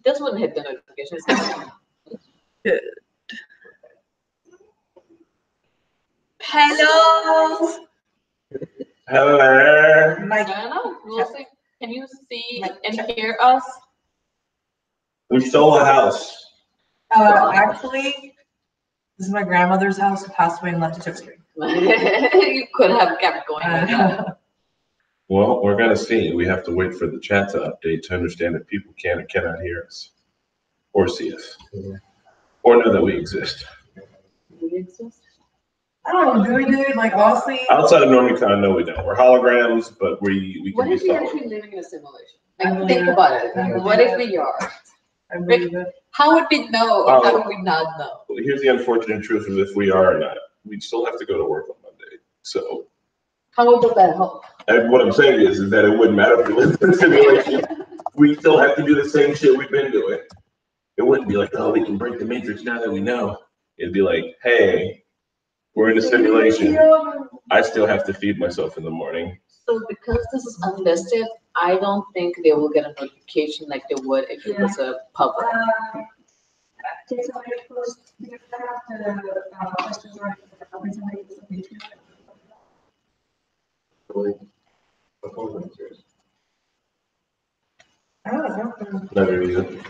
This wouldn't hit the notifications. Good. Hello. Hello. I don't know. We'll see. Can you see and hear us? We stole a house. Actually, this is my grandmother's house who passed away and left a touchscreen. You could have kept going with that. Well, we're gonna see. We have to wait for the chat to update to understand if people can or cannot hear us, or see us, or know that we exist. Do we exist? I don't know, do we, dude? Like, honestly. Outside of Normicon, no, we don't. We're holograms, but we What can be if we stopped. actually living in a simulation? Like, think about it. What if we are? I believe it. How would we know or how would we not know? Well, here's the unfortunate truth of if we are or not. We'd still have to go to work on Monday. So, How would that help? and what I'm saying is that it wouldn't matter if we lived in a simulation. We still have to do the same shit we've been doing. It wouldn't be like, oh, we can break the matrix now that we know. It'd be like, hey, we're in a simulation. I still have to feed myself in the morning. So because this is unlisted, I don't think they will get a notification like they would if it was a public. Never use it.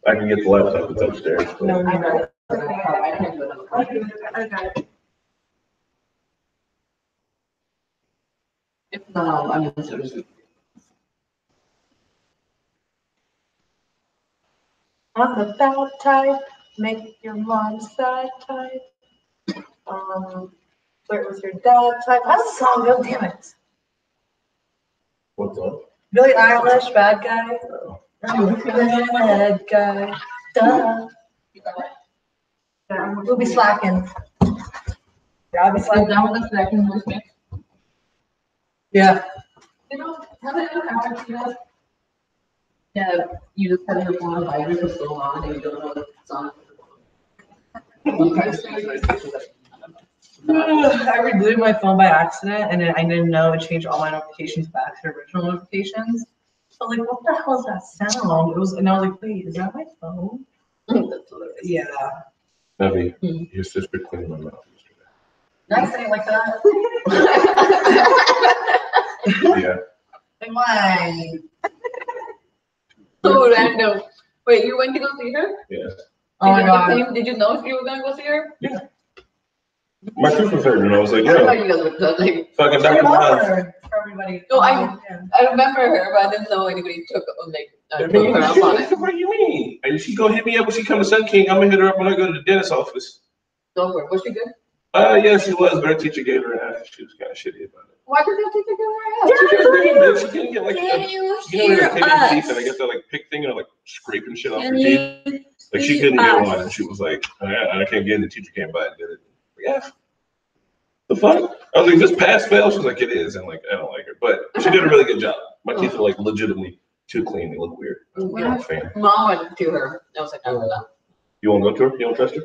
I can get the laptop that's upstairs. But No, I no. know. I can't do it. I got it. If not, I'm in service. I'm the bad type, make your mom sad type. Flirt with your dad type. How's the song go? Damn it. what's up? Billie Eilish, bad guy. Oh. Bad guy. Duh. Yeah, we'll be slacking. Yeah, I'll be I'm slacking. done with the second voice mix. Yeah. You know, have I ever happened to you? Yeah, you just have your phone on vibrate for so long and you don't know the song. I rebooted my phone by accident and then I didn't know it changed all my notifications back to original notifications. So like, what the hell is that sound? It was, and I was like, wait, is that my phone? That's hilarious. Yeah. Navi, your sister cleaned my mouth yesterday. Not saying it like that. Yeah. Like, why? So random. Wait, you went to go see her? Yeah. Oh my god. Did you know you were gonna go see her? Yeah. My tooth was hurting and I was like, I thought yo, you guys were like. fucking I Dr. love Miles. her for everybody. No, Yeah. I remember her, but I didn't know anybody took I took mean, her up on it. what do you mean? And she go hit me up when she come to Sun King. I'm gonna hit her up when I go to the dentist office. Go for it. Was she good? Yeah, she was, but her teacher gave her an F. She was kind of shitty about it. Why did that teacher give her a F? She didn't get like, Can you you know, hear when you're us? teeth and they get that like pick thing and like scraping shit off her Can teeth. you Like she see couldn't get us? one, and she was like, I can't get it. The teacher came by and did it. Yeah. The fuck? I was like, this pass fail? She was like, it is. And like, I don't like her, but she did a really good job. My teeth are like legitimately too clean. They look weird. I'm not a fan. Mom went to her. I was like, I don't know. You want to go to her? You don't trust her?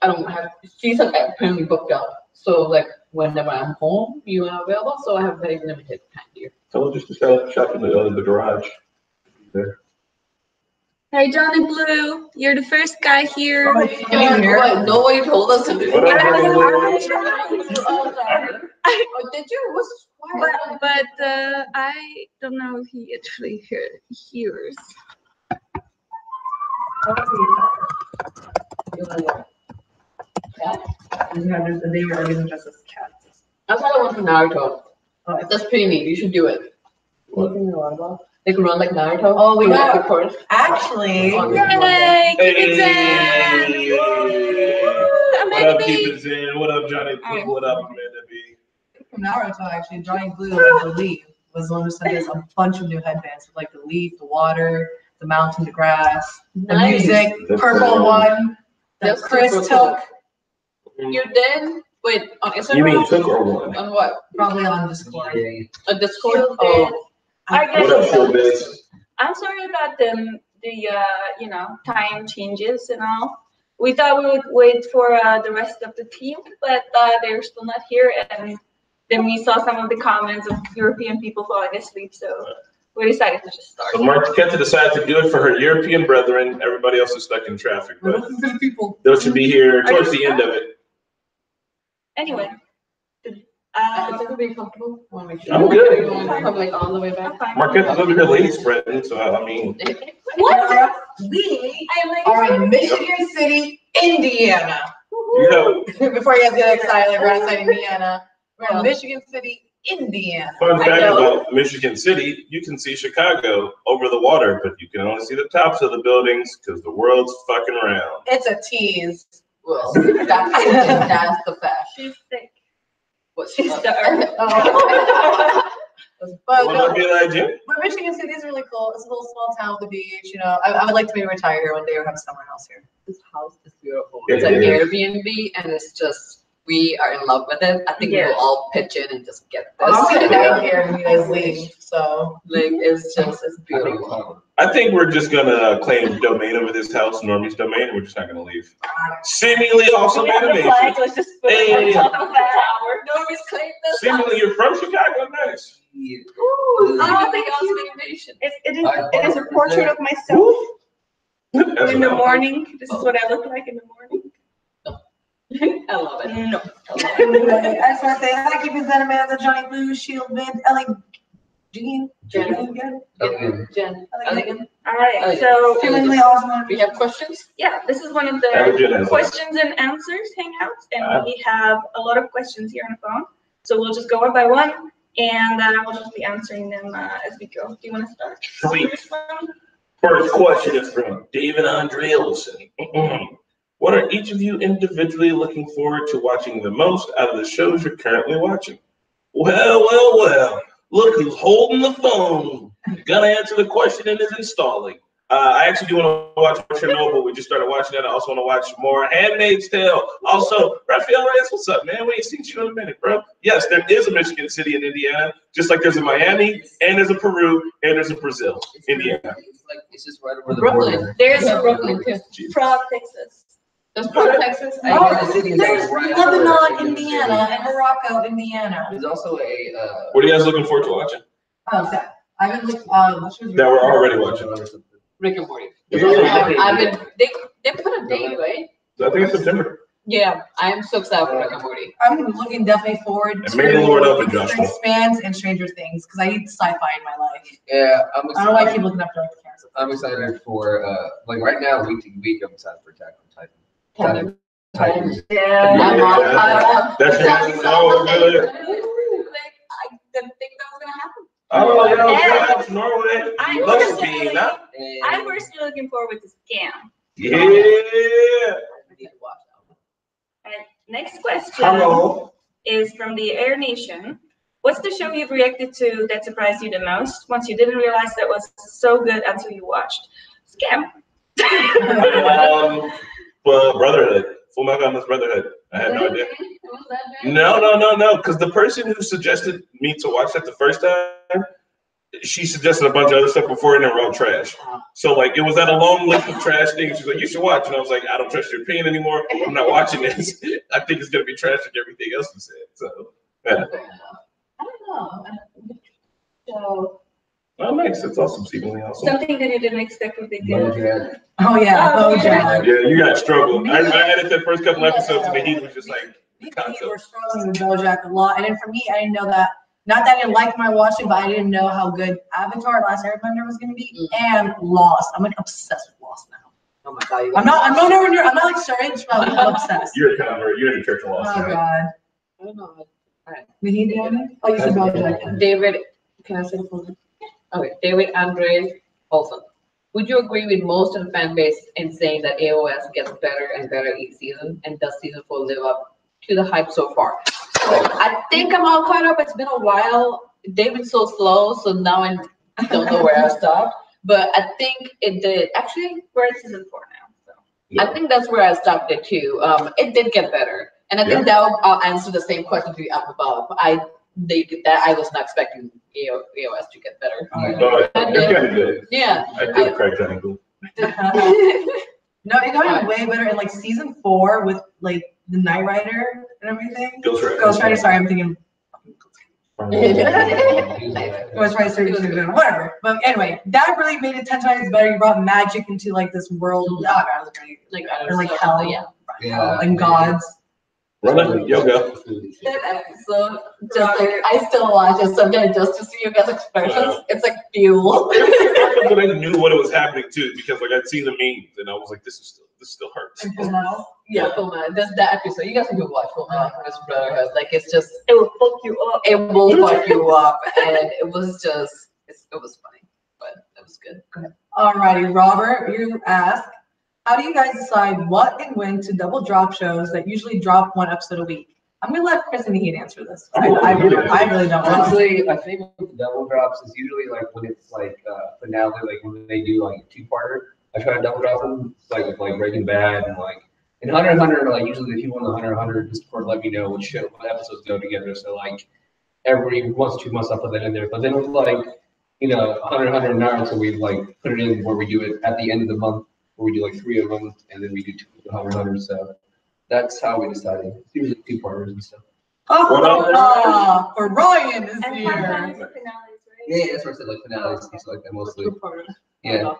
I don't have. She's like apparently booked up. So like whenever I'm home, you are available. So I have very limited time here. Tell her just to shop in the garage. There. Hey, Johnny Blue, you're the first guy here. What? Nobody told us to do What that. up, I Oh, sorry. Oh, did you? What's But I don't know if he actually hears. They were arguing just as cats. I thought I went to Naruto. Oh, That's pretty neat. You should do it. They could run like Naruto. Oh, we Do got- like record. actually, On- Yay! Keep it Hey! Zen! What up, Amanda Keep B. It Zen? What up, Johnny? What up, Amanda B? from Naruto, actually, Johnny Blue, I believe, was the one who sent us a bunch of new headbands with like the leaf, the water, the mountain, the grass, the Nice. music, That's purple cool. one that That's Chris super took, cool. You did? Wait, on Instagram? You mean took or won? On what? probably on Discord. A Discord? You Oh. I What up, guess showbiz? I'm sorry about the time changes and all. We thought we would wait for the rest of the team, but they're still not here. And then we saw some of the comments of European people falling asleep, so we decided to just start. So Marquetta decided to do it for her European brethren. Everybody else is stuck in traffic, We're but looking for the people. those should be here towards the end of it. Anyway. I think we're being comfortable. I wanna make sure. I'm good. You wanna come like all the way back? I'm fine. Marquetta's over here ladies spreading, so I mean, What? We I am like, are in Michigan City, Indiana. you know, Before you guys get excited, like we're outside Indiana. We're in Michigan City, Indiana. fun I fact know. about Michigan City, you can see Chicago over the water, but you can only see the tops of the buildings because the world's fucking round. It's a tease. Well, that's the fact. she's sick. What She's the earth. But Wanna no, be like Jim? but Michigan City is really cool. It's a little small town with the beach, you know. I would like to maybe retire here one day or have a summer house here. This house is beautiful. It It's an is. Airbnb and it's just, we are in love with it. I think Yeah. we'll all pitch in and just get this. I'm gonna die here when you guys leave, so. Like, it's just, it's beautiful. I think we're just gonna claim domain over this house, Normie's domain, and we're just not gonna leave. Seemingly awesome We have the animation. flag, let's just put it Hey. on top of that tower. Nobody's claimed this. Seemingly you're from Chicago, nice. Ooh, I think awesome animation. it is a portrait of myself That's in the what I'm- morning. This is what I look like in the morning. I love it. No. Anyway, I just want to say hi, keep presented Amanda, Johnny Blue, Shield Mid, Ellie, Jean, Jen. Jen. Elegant. All right, so Seemingly awesome. We have questions? yeah, this is one of Elegant the as questions and answers hangouts, Ah. and we have a lot of questions here on the phone. So we'll just go one by one, and we'll just be answering them as we go. Do you want to start? Sweet. First one? First question is from David Andre Olson. What are each of you individually looking forward to watching the most out of the shows you're currently watching? Well. Look who's holding the phone. Gonna answer the question and is installing. I actually do want to watch Chernobyl. We just started watching that. I also want to watch more Handmaid's Tale. Also, Raphael Reyes, what's up, man? We ain't seen you in a minute, bro. Yes, there is a Michigan City in Indiana, just like there's a Miami, and there's a Peru, and there's a Brazil, Indiana. It's like, it's just right over the Brooklyn. border. There's Yeah, a Brooklyn too. Jeez. Prague, Texas. Does Prague, Texas? I Oh, know the city is There's like right Lebanon, over the Indiana, and Morocco, Indiana. There's also a, What are you guys looking forward to watching? Oh, okay. I've been, which was. That we're already watching. Rick and Morty. Yeah. I've been, they put a date, right? I think it's September. Yeah, I am so excited for Rick and Morty. I'm looking definitely forward And may the Lord open, to Joshua. Expanse and Stranger Things, because I need sci-fi in my life. yeah, I don't know why I keep looking up to like the cancer. I'm excited for, like right now, week to week, I'm excited for Attack on Titan. Titan. Yeah. I'm all caught up. That's That's your so really. Like, I didn't think that was gonna happen. Oh, yeah, Yeah. shout out to Norway. I'm Love personally, being huh? I'm personally looking forward to Scam. Yeah. I need to watch that one. And next question Hello. is from the Air Nation. What's the show you've reacted to that surprised you the most? Once you didn't realize that was so good until you watched Scam. Well, Brotherhood. Full Metal Alchemist Brotherhood. I had no idea. Was that bad? No. Because the person who suggested me to watch that the first time, she suggested a bunch of other stuff before and they were all trash. So like it was at a long list of trash things. She's like, you should watch. And I was like, I don't trust your opinion anymore. I'm not watching this. I think it's gonna be trash like everything else you said. So yeah. I don't know. So Oh nice. That's awesome. Seemingly awesome. something that you didn't expect would be good. BoJack. Oh, yeah, Oh, BoJack. Yeah, you got struggled. I edited the first couple episodes and the heat was just like We concept. were struggling with BoJack a lot, and then for me, I didn't know that. Not that I didn't like my watching, but I didn't know how good Avatar: Last Airbender was gonna be, and Lost. I'm like obsessed with Lost now. Oh my God. I'm not nowhere near. I'm not like strange, but I'm obsessed. You're a convert. You're in the church of Oh lost. Right? God. I don't know. Maheen, do you have any? Oh, you said BoJack. David, can I say the full name? Okay, David Andre Olson. Would you agree with most of the fan base in saying that AOS gets better and better each season? And does season 4 live up to the hype so far? So I think I'm all caught up. It's been a while. David's so slow, so now I don't know where I stopped. But I think it did. Actually, We're at season 4 now. So. I think that's where I stopped it too. It did get better. And I think that will answer the same question to you up above. I was not expecting AOS to get better. But it's kind of good. Yeah. I did crack that ankle. No, it got way better in like season 4 with like the Knight Rider and everything. Ghost Rider. Ghost Rider. Sorry, I'm thinking. It was right, whatever. But anyway, that really made it 10 times better. You brought magic into like this world. Oh, God, it was great. Like, Or like hell, yeah. Yeah. and gods. Run it, yoga. That episode, just like, I still watch it sometimes just to see you guys' expressions. It's like fuel. But I knew what it was happening too, because like I'd seen the memes and I was like, this still hurts. And Full Metal. Yeah, Full Metal. That's that episode. You guys need to watch Full Metal Alchemist Brotherhood. Like, it's just, It will fuck you up. it will fuck you up. And it was just, it was funny, but it was good. Go ahead. Alrighty, Robert, you ask, how do you guys decide what and when to double drop shows that usually drop one episode a week? I'm gonna let Chris and Heat answer this. I really don't know. Honestly, I think with the double drops is usually like when it's like finale, like when they do like a two-parter. I try to double drop them, like with like Breaking Bad and like in Hunter x Hunter. Like usually the people in the Hunter x Hunter Discord let me know what episodes go together. So like every once 2 months I put that in there. But then with like Hunter x Hunter and Naruto, we like put it in where we do it at the end of the month, where we do like 3 of them, and then we do 2 of Hunter x Hunter. So that's how we decided. It's usually two-parters and stuff. For Ryan is And here. sometimes the finales, right? Yeah, that's what I said, like finales, things like that mostly. Yeah.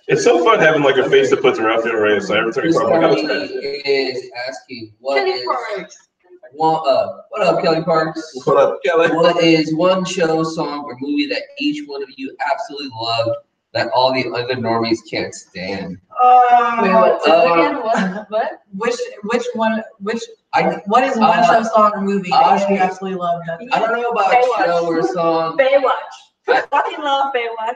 It's so fun having like a face to put to Raphael Reyes. So every time you Chris talk about Kelly is asking, what Kelly is Parks. what up, Kelly Parks? what up, Kelly? What is one show, song, or movie that each one of you absolutely loved that all the other normies can't stand? Wait, what? Again, what? Which one? I What is one show, song, or movie that you absolutely love? That don't know about Baywatch. show or song. Baywatch. I fucking love Baywatch.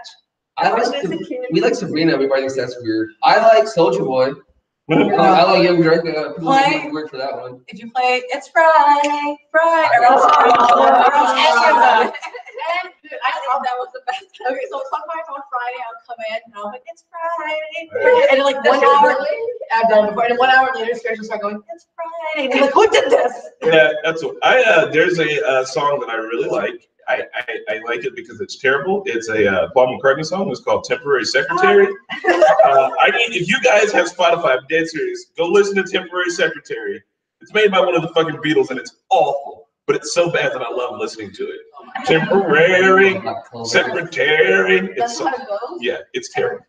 I I was like just a kid. we like Sabrina. Everybody thinks that's weird. I like Soulja Boy. I like Young Drake. People think it's weird for that one. if you play It's Friday, I thought that was the best. Okay, so sometimes on Friday I'll come in and I'm like, it's Friday. And like 1 hour, I've done it before, and 1 hour later, Spirits will start going, it's Friday. And I'm like, who did this? Yeah, that's what there's a song that I really like. I like it because it's terrible. It's a Paul McCartney song. It's called Temporary Secretary. If you guys have Spotify, I'm dead serious, go listen to Temporary Secretary. It's made by one of the fucking Beatles and it's awful, but it's so bad that I love listening to it. Temporary Secretary. That's It's how it goes? yeah, it's terrible.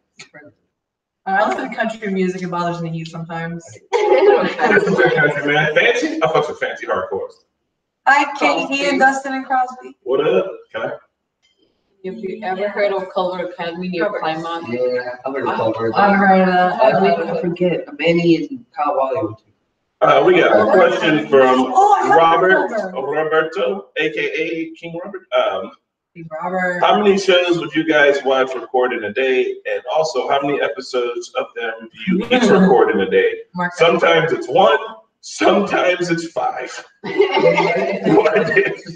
I listen to country music. It bothers me sometimes. Country man, fancy. I fucks with fancy hardcore. Hi, Katie and Dustin and Crosby. What up? Can I? Have you ever heard of Culver Academy near Plymouth? Yeah, I've heard of Culver. I've heard of that. I forget. Manny and Kyle Wally. We got a question from Oh, I have Roberto, aka King Robert. Robert. How many shows would you guys watch record in a day? And also, how many episodes of them do you each record in a day? Mark. Sometimes it's 1, sometimes it's 5.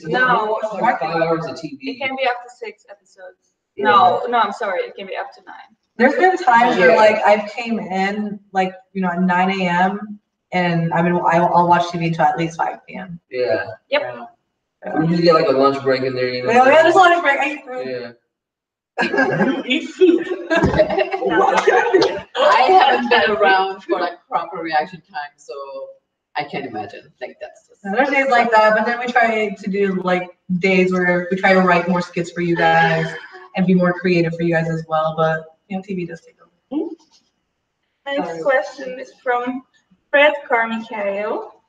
No, Like 5 hours of TV. it can be up to 6 episodes. No, I'm sorry. It can be up to 9. There's been times where like I've came in like at 9 a.m. and I'll watch TV until at least 5 p.m. Yeah. Yep. We usually get like a lunch break in there, Yeah, there's a lunch break. I eat food. Yeah. You eat food. I haven't been around for like proper reaction time, so I can't imagine. Like that's just. There's days like that, but then we try to do like days where we try to write more skits for you guys and be more creative for you guys as well. But TV does take over. Next question is from Fred Carmichael.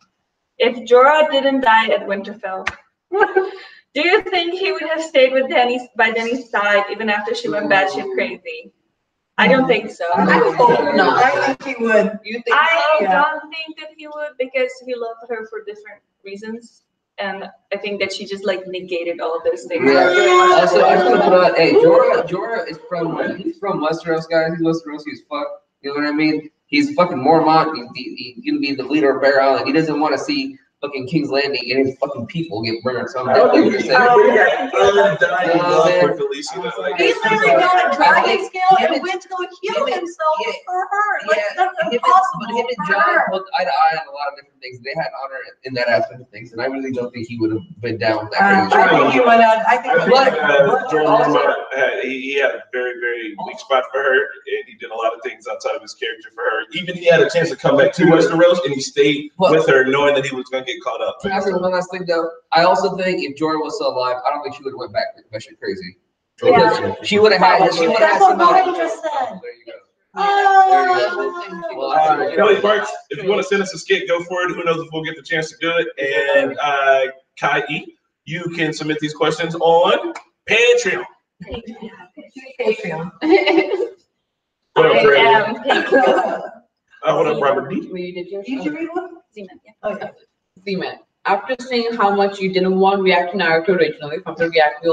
If Jorah didn't die at Winterfell, do you think he would have stayed with by Dany's side even after she went batshit crazy? I don't think so. I hope not. I think he would. You think I so? don't think that he would because he loved her for different reasons. And I think that she just like negated all of those things. Yeah. Also, I just want to put out, hey, Jorah is he's from Westeros, guys. He's Westerosi as fuck. You know what I mean? He's fucking Mormont. He's gonna be the leader of Bear Island. He doesn't want to see fucking King's Landing and his fucking people get burned. So I'm definitely gonna He's literally got a dragon scale and went to go heal himself for her. Like that's impossible. But him and for John her. looked eye to eye on a lot of different things. They had honor in that aspect of things, and I really don't think he would have been down with that. I think he would have. I think I he think would. Jordan Mormont he had a very, very weak spot for her, and he did a lot of things outside of his character for her. Even he had a chance to come back to Westeros, and he stayed with her, knowing that he was going to get caught up. Can I say one last thing though? I also think if Jordan was still alive, I don't think she would have went back to that shit crazy. Yeah. She would have had. She would have had That's what somebody. Ryan just said. There you go. Oh. Kelly Parks, if you want to send us a skit, go for it. Who knows if we'll get the chance to do it. And Kai E, you can submit these questions on Patreon. Patreon. What up, Brandon? Thank you. What up, Robert D? You did yours? Did you read one? Zeman, yeah. Oh, yeah. Zeman, after seeing how much you didn't want React to Naruto originally from the React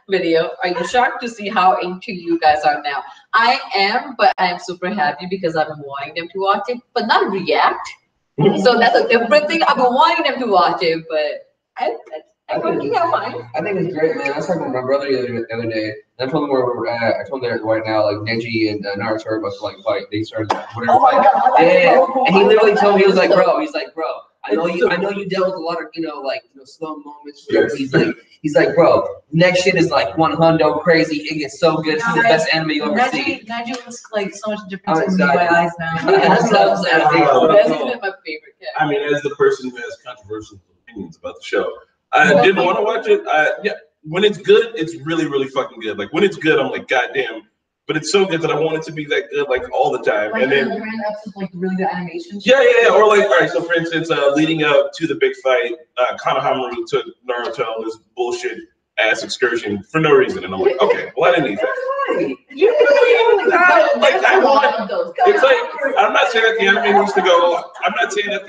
video, are you shocked to see how into you guys are now? I am, but I am super happy because I've been wanting them to watch it, but not React. So that's a different thing. I've been wanting them to watch it, but I'm working out fine. I think it's great, man. I was talking with my brother the other day. And I told him where we're at. I told him that right now, like Neji and Naruto are about to like fight. They started whatever. Oh my fight. God. Yeah, and he literally told me, he was like, bro, I know you dealt with a lot of, slow moments. Whatever. He's like, bro, next shit is like 100 crazy. It gets so good. It's the best anime you'll ever see. Neji looks like so much different in my eyes now. That's been my favorite character. I mean, as the person who has controversial opinions about the show, I didn't want to watch it. Yeah, when it's good, it's really, really fucking good. Like when it's good, I'm like, goddamn. But it's so good that I want it to be that good, like all the time. Like And then, the grand episodes, like really good animation. yeah. Or like, all right. So for instance, leading up to the big fight, Konohamaru took Naruto on this bullshit ass excursion for no reason, and I'm like, okay, well I didn't need that. Like I want. It's like I'm not saying that the anime needs to go. I'm not saying that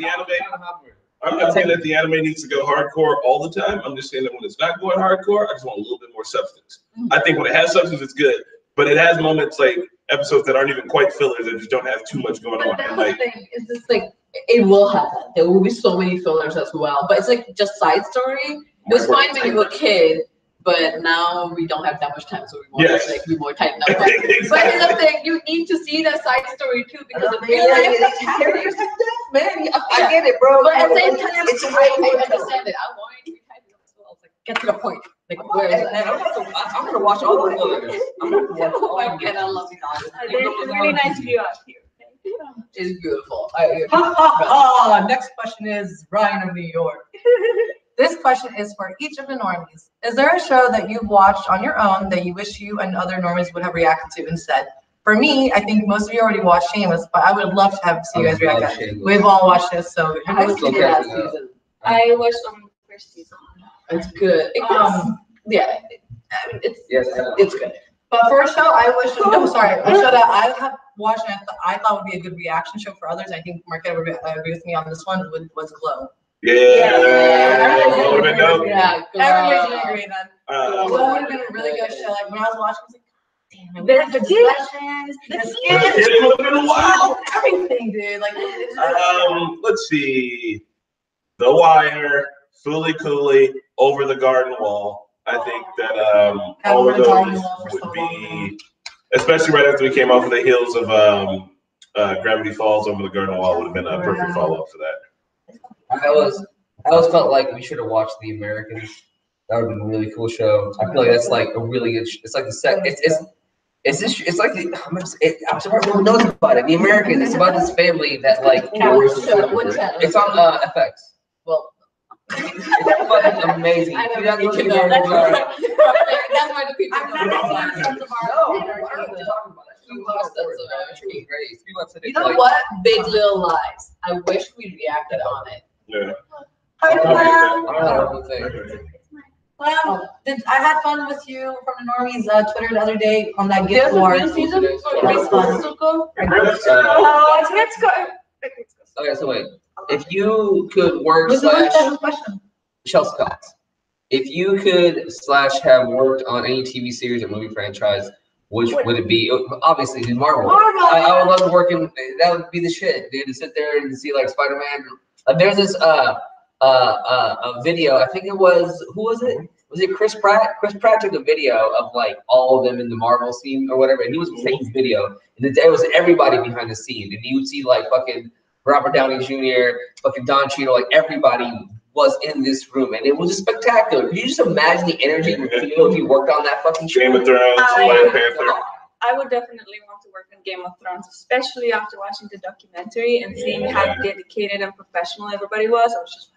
the anime needs to go hardcore all the time. I'm just saying that when it's not going hardcore, I just want a little bit more substance. I think when it has substance, it's good, but it has moments like episodes that aren't even quite fillers that just don't have too much going on. And like, It's just like it will happen. There will be so many fillers as well, but it's like just side story. It was fine when you were a kid, but now we don't have that much time, so we want to like be more tightened up. But it's the thing, you need to see that side story too because in real life that's happening. Man, I get it, bro. But at the same time, I understand it. I want you to be tightened up as well. It's like get to the point. Like where is that? I'm gonna watch all the fillers. I'm gonna watch Oh all my of god, I love you guys. There's a really nice view out here. It's beautiful. Next question is Ryan of New York. This question is for each of the normies. Is there a show that you've watched on your own that you wish you and other normies would have reacted to instead? For me, I think most of you already watched Shameless, but I would love to see you guys react. We've all watched this, so I was looking at that season. I watched on the first season. It's good. It's good. But for a show, a show that I have watched and I thought would be a good reaction show for others. I think Marquette would agree with me on this one. Was Glow. Glow would have been dope. Everybody's gonna agree then. Glow would have been a really good show. Like when I was watching, I was like, damn, There's the discussions, the It would have been wild. everything, dude. Like, Let's see. The Wire, Fooly Cooley, Over the Garden Wall. I think that all of those would be, especially right after we came off of the heels of Gravity Falls, Over the Garden Wall would have been a perfect follow-up for that. I always felt like we should have watched The Americans. That would have been a really cool show. I feel like that's like a really good. It's like the set. It's like I'm surprised no one knows about it. The Americans. It's about this family that like. It's on FX. Well, it's fucking amazing. I You don't gotta go need see to The know. That's Americans. why the people. I've never seen Sons of Our- No, what are you talking about? You watched that, so It's great. It's 3 months. You know what? Big Little Lies. I wish we reacted on it. Yeah. I don't know what to think. well, I had fun with you from the normies Twitter the other day on that gift war. It was fun. Oh, let's go. Okay, so wait. If you could work Michelle Scott, if you could / have worked on any TV series or movie franchise, which would it be? Obviously, the Marvel. I would love working. That would be the shit, dude. To sit there and see like Spider-Man. There's this a video. I think it was who was it? Was it Chris Pratt? Chris Pratt took a video of like all of them in the Marvel scene or whatever, and he was taking video. And it was everybody behind the scene, and you would see like fucking Robert Downey Jr., fucking Don Cheadle, like everybody was in this room, and it was just spectacular. Could you just imagine the energy you feel if you worked on that fucking show? Game of Thrones, Black Panther. I would definitely want to work on Game of Thrones, especially after watching the documentary and seeing how dedicated and professional everybody was. I was just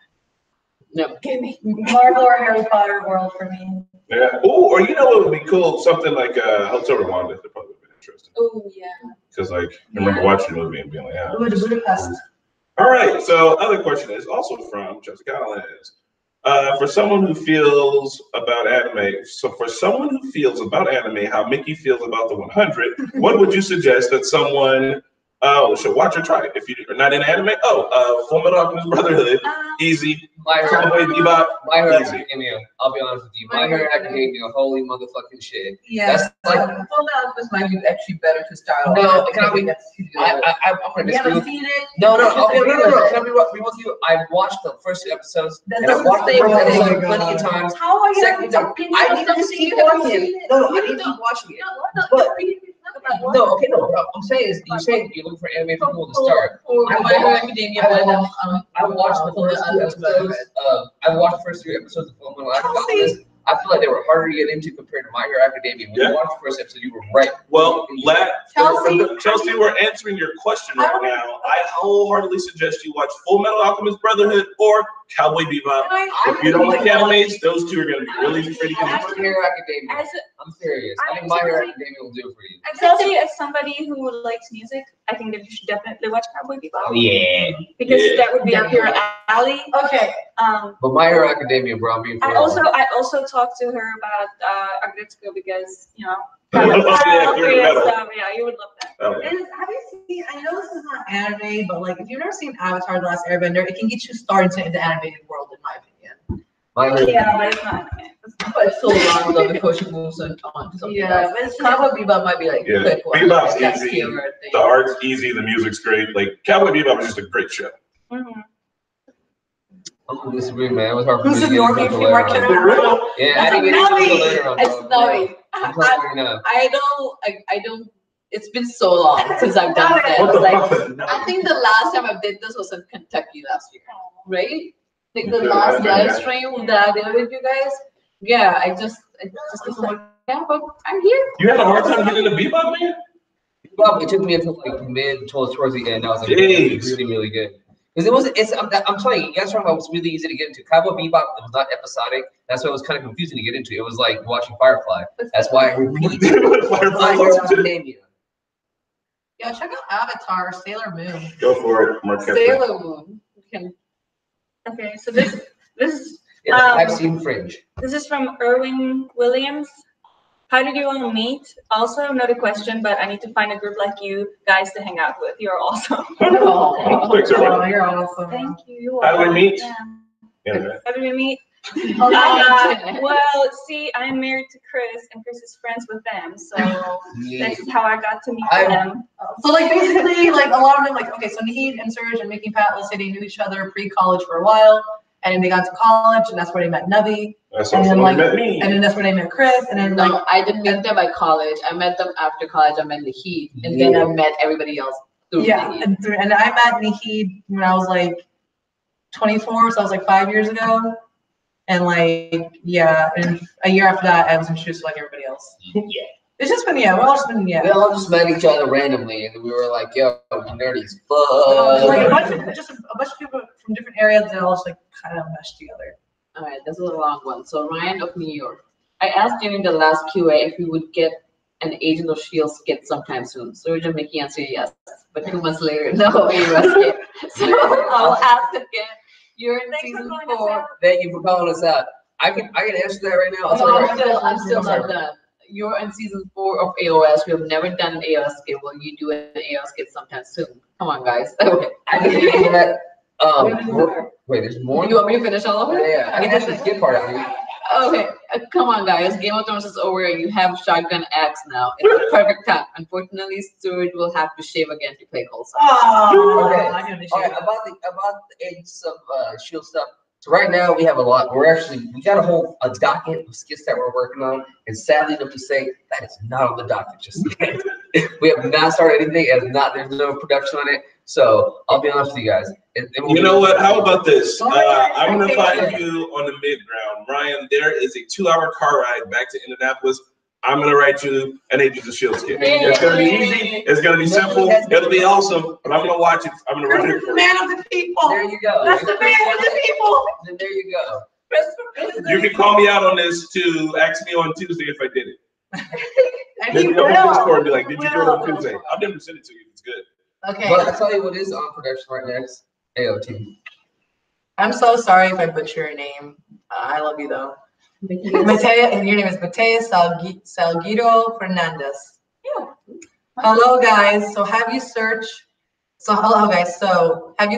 No. Give me Marvel or Harry Potter world for me. Yeah. Oh, or you know what would be cool? Something like Hotel Rwanda. That probably would be interesting. oh yeah. Because like I remember watching the movie and being like, yeah. Ooh, the Budapest. All right. So other question is also from Jessica Collins. For someone who feels about anime, how Mickey feels about the 100, what would you suggest that someone should watch or try if you are not in anime? Full Metal Alchemist Brotherhood, easy. My Cowboy Bebop, My Hero easy. Academia. I'll be honest with you. My Hero Academia, holy motherfucking shit. Yeah. That's like Full Metal Alchemist might be actually better to start off. No, with. can I be- I'm gonna You disagree haven't with seen it? No. Okay, no. Can I be with you? I watched the first 2 episodes, That's and I watched the the first same episode way. plenty of times. How are you? Second time, I need to just keep watching it. No, I need to keep watching it. But no, okay, no. What I'm saying is, you're saying you're looking for anime for people to start. My Hero Academia. I watched the first 2 episodes. I watched the first 3 episodes of Full Metal Alchemist. I feel like they were harder to get into compared to My Hero Academia. When you watched the first episode, you were right. Well, Chelsea, we're answering your question right now. I wholeheartedly suggest you watch Full Metal Alchemist Brotherhood or Cowboy Bebop. If you don't like animes, those two are going to be really pretty good. My Hero Academia. As I'm serious. I think My Hero Academia will do it for you. especially as somebody who likes music, I think that you should definitely watch Cowboy Bebop. Oh yeah. Because Yeah. that would be up your alley. Okay. But My Hero Academia, bro, I'm being for I real. also talked to her about Agretsuko because Yeah, Fury Metal. stuff. Yeah, you would love that. Oh, yeah. Have you seen? I know this is not anime, but like if you've never seen Avatar: The Last Airbender, it can get you started into the animated world, in my opinion. My Hero Yeah, but it's not. But it's so long though before she moves on to something else. but it's Cowboy Bebop might be like Yeah. quick one. Bebop's That's easy. humor thing. The art's easy, the music's great. Like Cowboy Bebop is just a great show. Mhm. I'm gonna disagree, man. It was hard for Who's me to the get normie into if it you mark later it on. For real? Yeah, I That's didn't get a into it Nelly. later on. It's bro. not. I'm telling you right now. I don't. It's been so long since I've done that. What the Like, fuck is I think the last time I did this was in Kentucky last year, right? Like the Yeah, last yeah. live stream that I did with you guys. Yeah, I just doesn't work out, but I'm here. You had a hard time getting into Bebop, man? Well, it took me until like towards the end. I was like, Jeez. it's really, really good. Because I'm telling you, guys talking about what's really easy to get into. Cowboy Bebop, it was not episodic. That's why it was kind of confusing to get into. It was like watching Firefly. That's why I repeat. My Hero Academia. Yo, check out Avatar: Sailor Moon. Go for it, Mark Kessler. Sailor Moon. You can Okay, so this Yeah, I've seen Fringe. is from Erwin Williams. How did you all meet? Also, not a question, but I need to find a group like you guys to hang out with. You're awesome. Thanks, everyone. Oh, you're awesome. Thank you. How do we meet? Yeah. Yeah. How did we meet? Oh, Well, see, I'm married to Chris, and Chris is friends with them, so this is how I got to meet them. So like basically, like a lot of them, like okay, so Nahid and Serge and Mickey Pat, let's say they knew each other pre-college for a while, and then they got to college, and that's where they met Navi, That's and also then what like, met me. and then that's where they met Chris, and then like No, I didn't meet them by college. I met them after college. I met Nahid, and then I met everybody else through yeah, Nahid. and I met Nahid when I was like 24, so I was like 5 years ago. And like, yeah, and a year after that, I was introduced to like everybody else. Yeah. It's just been, yeah, we're all just been, We yeah. all just met each other randomly, and we were like, "Yo, we nerdy as Like a fuck." bunch of people from different areas that all just like kind of meshed together. All right, this is a long one. So Ryan of New York. I asked during the last QA if we would get an Agent of S.H.I.E.L.D. skit sometime soon. Serge and Mickey answered yes, but 2 months later, no AOS skit. So I'll ask again. You're in Thanks for season calling us 4. out. Thank you for calling us out. I can answer that right now. I'll tell No, you right I'm still sorry. not done. You're in season 4 of AOS. We have never done an AOS skit. Will you do an AOS skit sometime soon? Come on, guys. Okay. I can do that. Wait, there's more. You want me to finish all of it? Yeah, I can just the skip part out. Dude. Okay, come on, guys. Game of Thrones is over, and you have Shotgun Axe now. It's the perfect time. Unfortunately, Stuart will have to shave again to play Coulson. Oh, Okay. I can All right, about the Agents of S.H.I.E.L.D. stuff. So right now we have a lot. We got a docket of skits that we're working on, and sadly enough to say that is not on the docket just yet. We have not started anything, and there's no production on it. So I'll be honest with you guys. You know what? How about this? Oh my God, I'm gonna okay. find you on the mid ground, Ryan. There is a 2-hour car ride back to Indianapolis. I'm gonna write you an Agents of S.H.I.E.L.D. skit. It's gonna be easy. It's gonna be simple. It'll be awesome. But I'm gonna watch it. I'm gonna write it for you. Man of the people. There you go. That's the man of the people. Then there you go. You can call me out on this to ask me on Tuesday if I did it. And Then he you go on will. Discord and be like, did you do it on Will. Tuesday? I'll never send it to you. It's good. Okay. But I'll tell you what is on production right next. AOT. I'm so sorry if I butcher your name. I love you though. Matea, and your name is Matea Salguido Fernandez. Yeah. Hello guys. So have you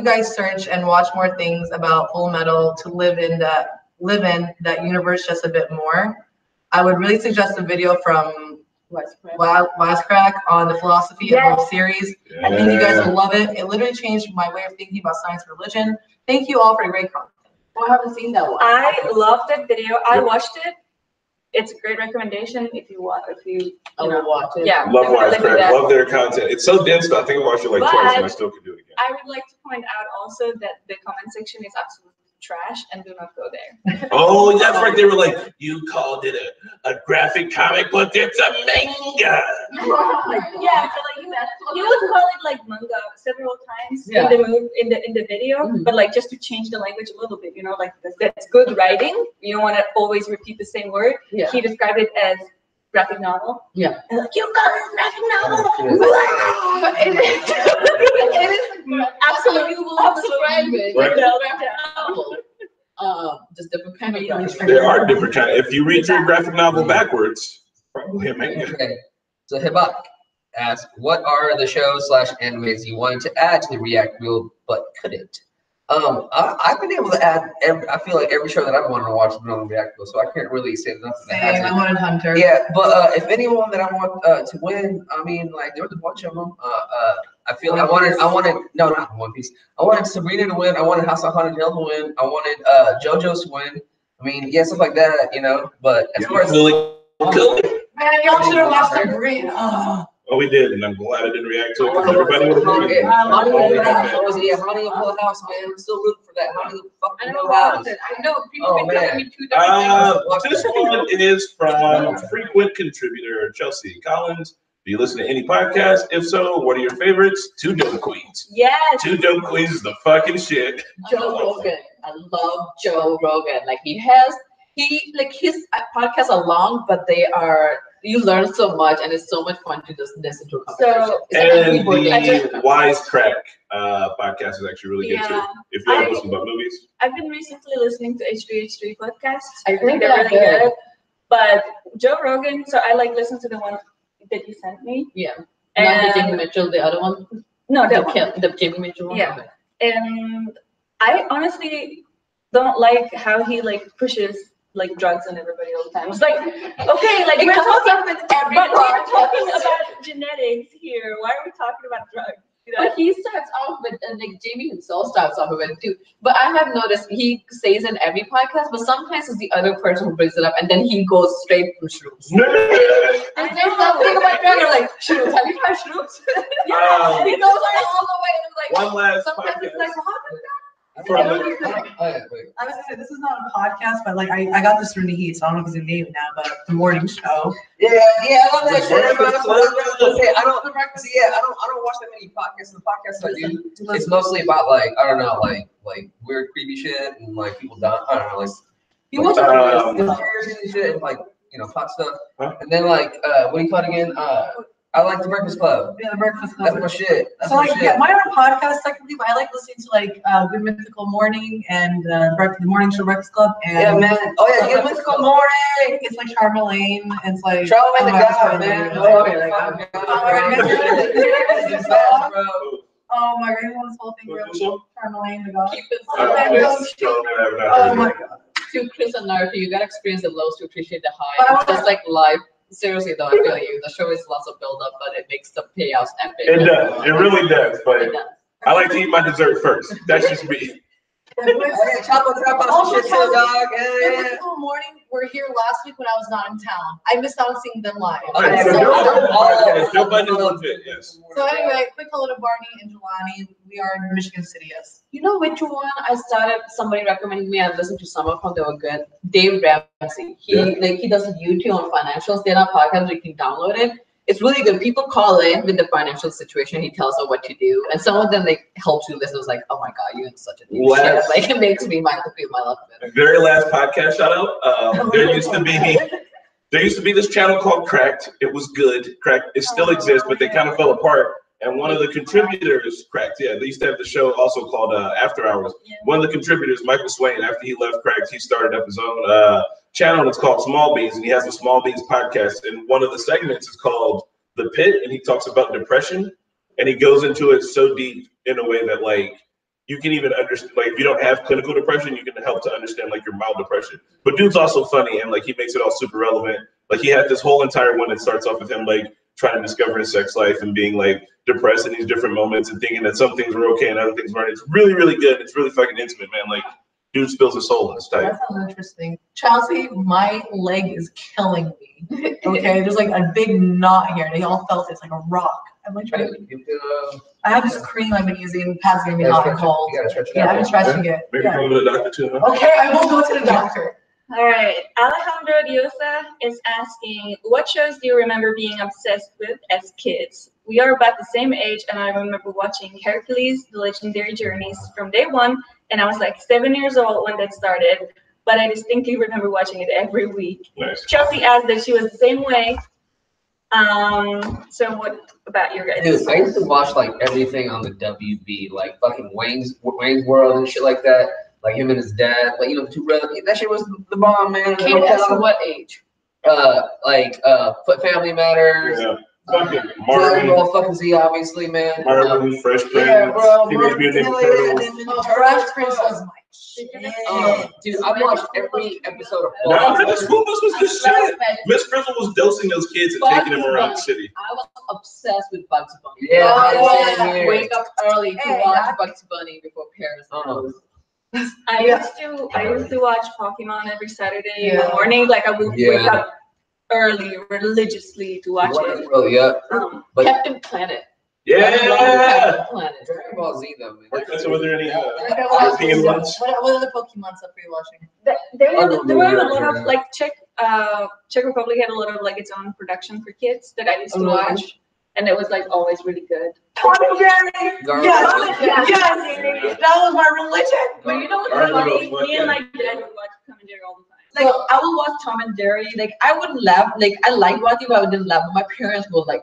guys searched and watched more things about Full Metal to live in that universe just a bit more? I would really suggest a video from Wisecrack on the philosophy of the series. I think you guys will love it. It literally changed my way of thinking about science and religion. Thank you all for the great content. I haven't seen that one. I love that video. I watched it. It's a great recommendation if you want. I will watch it. Yeah. Love definitely do Wisecrack. that. Love their content. It's so dense, but I think I watched it like twice and I still can do it again. I would like to point out also that the comment section is absolutely trash and do not go there. Oh, that's right. They were like, you called it a graphic comic book. It's a manga. Yeah, so like he would call it like manga several times Yeah. in the video, but like just to change the language a little bit, like that's good writing. You don't want to always repeat the same word. Yeah. He described it as graphic novel. Yeah. And like, you call it graphic novel? But it is absolutely just different kind of graphic. There are different kinds. If you read your graphic novel backwards, probably a manga. Okay. So Hibak asked, what are the shows/animes you wanted to add to the React Wheel but couldn't? I've been able to add I feel like every show that I've wanted to watch has been on the React Wheel, so I can't really say nothing that Same, hasn't. I wanted Hunter. Yeah, but if anyone that I want to win, I mean, like there was a bunch of them. I feel I wanted no, not One Piece. I wanted Sabrina to win. I wanted House of Haunted Hill to win. I wanted JoJo's to win. I mean, yeah, stuff like that, But as far as Man, y'all should have watched Sabrina. oh, we did, and I'm glad I didn't react to it because everybody would have Honey agreed. of Hill House, man. I'm still rooting for that. Honey of I fucking know Hill House. about it. I know people Oh, been telling man. me 2 different things. This one is from frequent contributor Chelsea Collins. Do you listen to any podcast? If so, what are your favorites? 2 Dope Queens. Yes. 2 Dope Queens is the fucking shit. Joe Rogan. I love Joe Rogan. Like his podcasts are long, but you learn so much, and it's so much fun to just listen to a conversation. So, And the Wisecrack podcast is actually really good too. Yeah. If you ever listen about movies. I've been recently listening to H3H3 podcasts. I think they're they're really good. good. But Joe Rogan, so I like listen to the one that you sent me. Yeah. Not And the Jimmy Mitchell, the other one. no, that one. The Jimmy Mitchell one. Yeah. Okay. And I honestly don't like how he pushes drugs on everybody all the time. It's like, okay, It we're comes talking, up with every but we're talking podcast. about genetics here. Why are we talking about drugs? But he starts off with, Jamie himself starts off with it too. But I have noticed he says in every podcast, but sometimes it's the other person who brings it up, and then he goes straight to shrooms. And there's something about drugs, you're like, shrooms, have you tried shrooms? Um, He goes all the way, and I'm like, One last sometimes it's like, podcast. well, how does that? Oh, yeah, wait. I was gonna say this is not a podcast, but I got this from the heat, so I don't know if it's a name now, but the morning show. Yeah, I love that shit. I don't watch that many podcasts. The podcasts I do, it's mostly about like weird creepy shit and people die. I don't know, You watch conspiracies and shit and hot stuff. Huh? And then what do you call it again? I like the Breakfast Club. Yeah, the Breakfast That's Club. my shit. That's So my shit. mine are podcasts technically, but I like listening to Good Mythical Morning and the Morning Show Breakfast Club. And Yeah, man. Oh yeah, Good Mythical Morning. It's like Charlamagne. It's like Charlamagne the my God, God, man. Oh, Okay, like, fuck, I'm- man. Oh, It's fast, bro. oh my God, this whole thing What's really the show? Charlamagne the God. Keep it Oh my God. to Chris and Naruto, you gotta experience the lows to appreciate the But I high. wanna- Just like life. Seriously though, I feel you. The show is lots of build up, but it makes the payouts epic. It does. It really does. It But does. I like to eat my dessert first. That's just me. Chopper trap Also, shit, Kelsey, dog. Good Mythical Morning were here last week when I was not in town. I missed out on seeing them live. Alright, so So- Joe Budden will fit, yes. So anyway, quick hello to Barney and Jelani. We are in Michigan City, yes. You know which one I started? Somebody recommended me. I listened to some of them. They were good. Dave Ramsey. He does a YouTube on financials. They're not podcasts. You can download it. It's really good. People call in with the financial situation. He tells them what to do, and some of them helps you listen. It's like, oh my god, you're in such a deep shit. Like it makes me feel my life better. Very last podcast shout out. There used to be this channel called Cracked. It was good. Cracked. It still exists, but they kind of fell apart. And one of the contributors, Cracked, they used to have the show also called After Hours. One of the contributors, Michael Swain, after he left Cracked, he started up his own channel that's called Small Beans, and he has a Small Beans podcast. And one of the segments is called The Pit, and he talks about depression, and he goes into it so deep in a way that you can even understand, if you don't have clinical depression, you can help to understand your mild depression. But dude's also funny, and he makes it all super relevant. He had this whole entire one that starts off with him trying to discover his sex life and being depressed in these different moments and thinking that some things were okay and other things weren't. It's really, really good. It's really fucking intimate, man. Dude spills his soul in his type. That sounds interesting. Chelsea, my leg is killing me. Okay, there's a big knot here, and they all felt it's like a rock. I'm trying to. I have this cream I've been using. Pat's gonna be hot and cold. Yeah, I've been stretching it. Maybe go to the doctor too. Huh? Okay, I will go to the doctor. All right, Alejandro Diosa is asking, what shows do you remember being obsessed with as kids? We are about the same age, and I remember watching Hercules, The Legendary Journeys from day one, and I was 7 years old when that started, but I distinctly remember watching it every week. Nice. Chelsea asked that she was the same way. So what about your guys? Dude, I used to watch everything on the WB, fucking Wayne's World and shit like that. Him and his dad, the two brothers. That shit was the bomb, man. Kate asked what age? Foot Family Matters. Yeah. Fucking Dragon Martin. Ball fucking Z, obviously, man. Martin, Fresh Prince. Yeah, bro. Teenage Mutant Ninja Turtles. Fresh Prince was my shit. Dude, I watched every episode of No, the school bus was the shit. Miss Frizzle was dosing those kids and taking them around the city. I was obsessed with Bugs Bunny. Yeah, I same here. would wake up early to Hey, watch Bugs Bunny before Paris. I used to watch Pokemon every Saturday in the morning. I would wake up early religiously to watch it. But Captain Planet. Yeah. Captain Planet. Dragon Ball Z, though, man. So were there any What European ones? other Pokemon stuff are you watching? There were a lot of Czech Republic had a lot of its own production for kids that I used to watch, and it was always really good. Tom and Jerry. Yes. That was my religion. But you know what's Alright, funny? little Me and my dad would watch Tom and Jerry all the time. I would watch Tom and Jerry. I wouldn't laugh. I like watching, but I didn't laugh. But my parents would crack.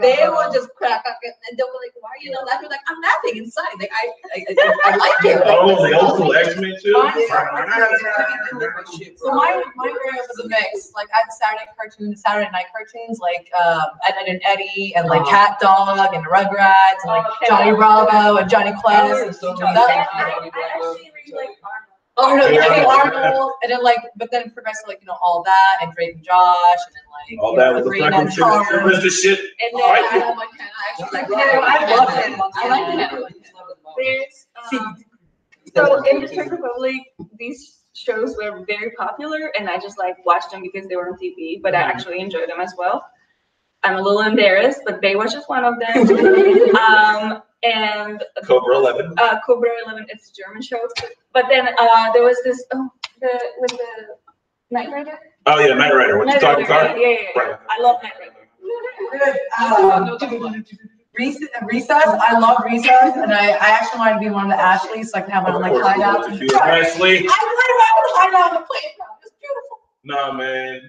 They would just crack up, and they were like, "Why are you not laughing?" I'm laughing inside. I like it. Oh, the old school X-Men too. So my growing up was a mix. I had Saturday night cartoons, Ed, Ed and Eddie, and Cat Dog, and the Rugrats, and Johnny Bravo, and Johnny Quest. I actually really like Arnold. Oh no, Arnold, and then but then it progressed to All That, and Drake and Josh, and then All that was the Sabrina fucking and shit. Charmed. There was the shit. And then Hannah Montana. I love Hannah Montana. I like Hannah Montana. So in the Czech Republic, these shows were very popular, and I just watched them because they were on TV, but I actually enjoyed them as well. I'm a little embarrassed, but Baywatch is one of them. And Cobra 11. Cobra 11, it's a German show. But then there was this with the Knight Rider. Oh yeah, Knight Rider. What you talking about? Yeah. I love Knight Rider. Recess, I love Recess, and I actually wanted to be one of the Ashleys, so I can have my own hideout. Ashley. I went around with hideout on the playground. It's beautiful. Nah, man.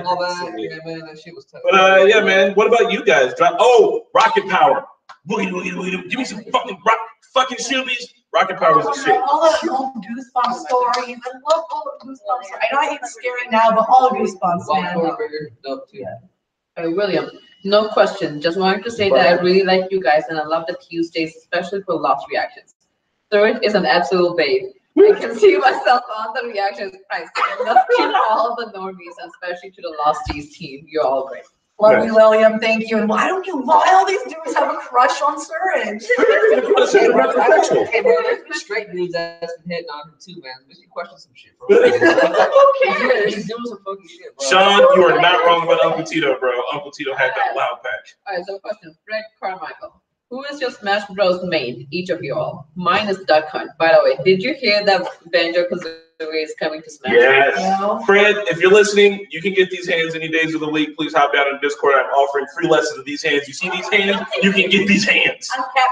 All that, yeah, man, that shit was tough. But yeah, man. What about you guys? Rocket Power. Boogie, boogie, boogie. Give me some fucking shoobies. Rocket Power was the shit. All the old Goosebumps stories. I love all the Goosebumps stories. I know I hate scary now, but all the Goosebumps, man. William, no question. Just wanted to say that I really like you guys, and I love the Tuesdays, especially for Lost Reactions. Third is an absolute babe. I can see myself on the reactions. I love to all the normies, and especially to the Losties team. You're all great. Love you, Lilium. Thank you. And why all these dudes have a crush on Surge? Hey, bro, there's been straight dudes that's been hitting on him too, man. We should question some shit, bro. Okay. He's doing some funky shit, bro. Sean, you are not wrong about Uncle Tito, bro. Uncle Tito had that loud pack. All right, so question, Fred Carmichael. Who is your Smash Bros. Main, each of you all? Mine is Duck Hunt. By the way, did you hear that Banjo-Kazooie is coming to Smash? Yes. No. Fred, if you're listening, you can get these hands any days of the week. Please hop down in Discord. I'm offering free lessons of these hands. You see these hands? You can get these hands. I'm Cat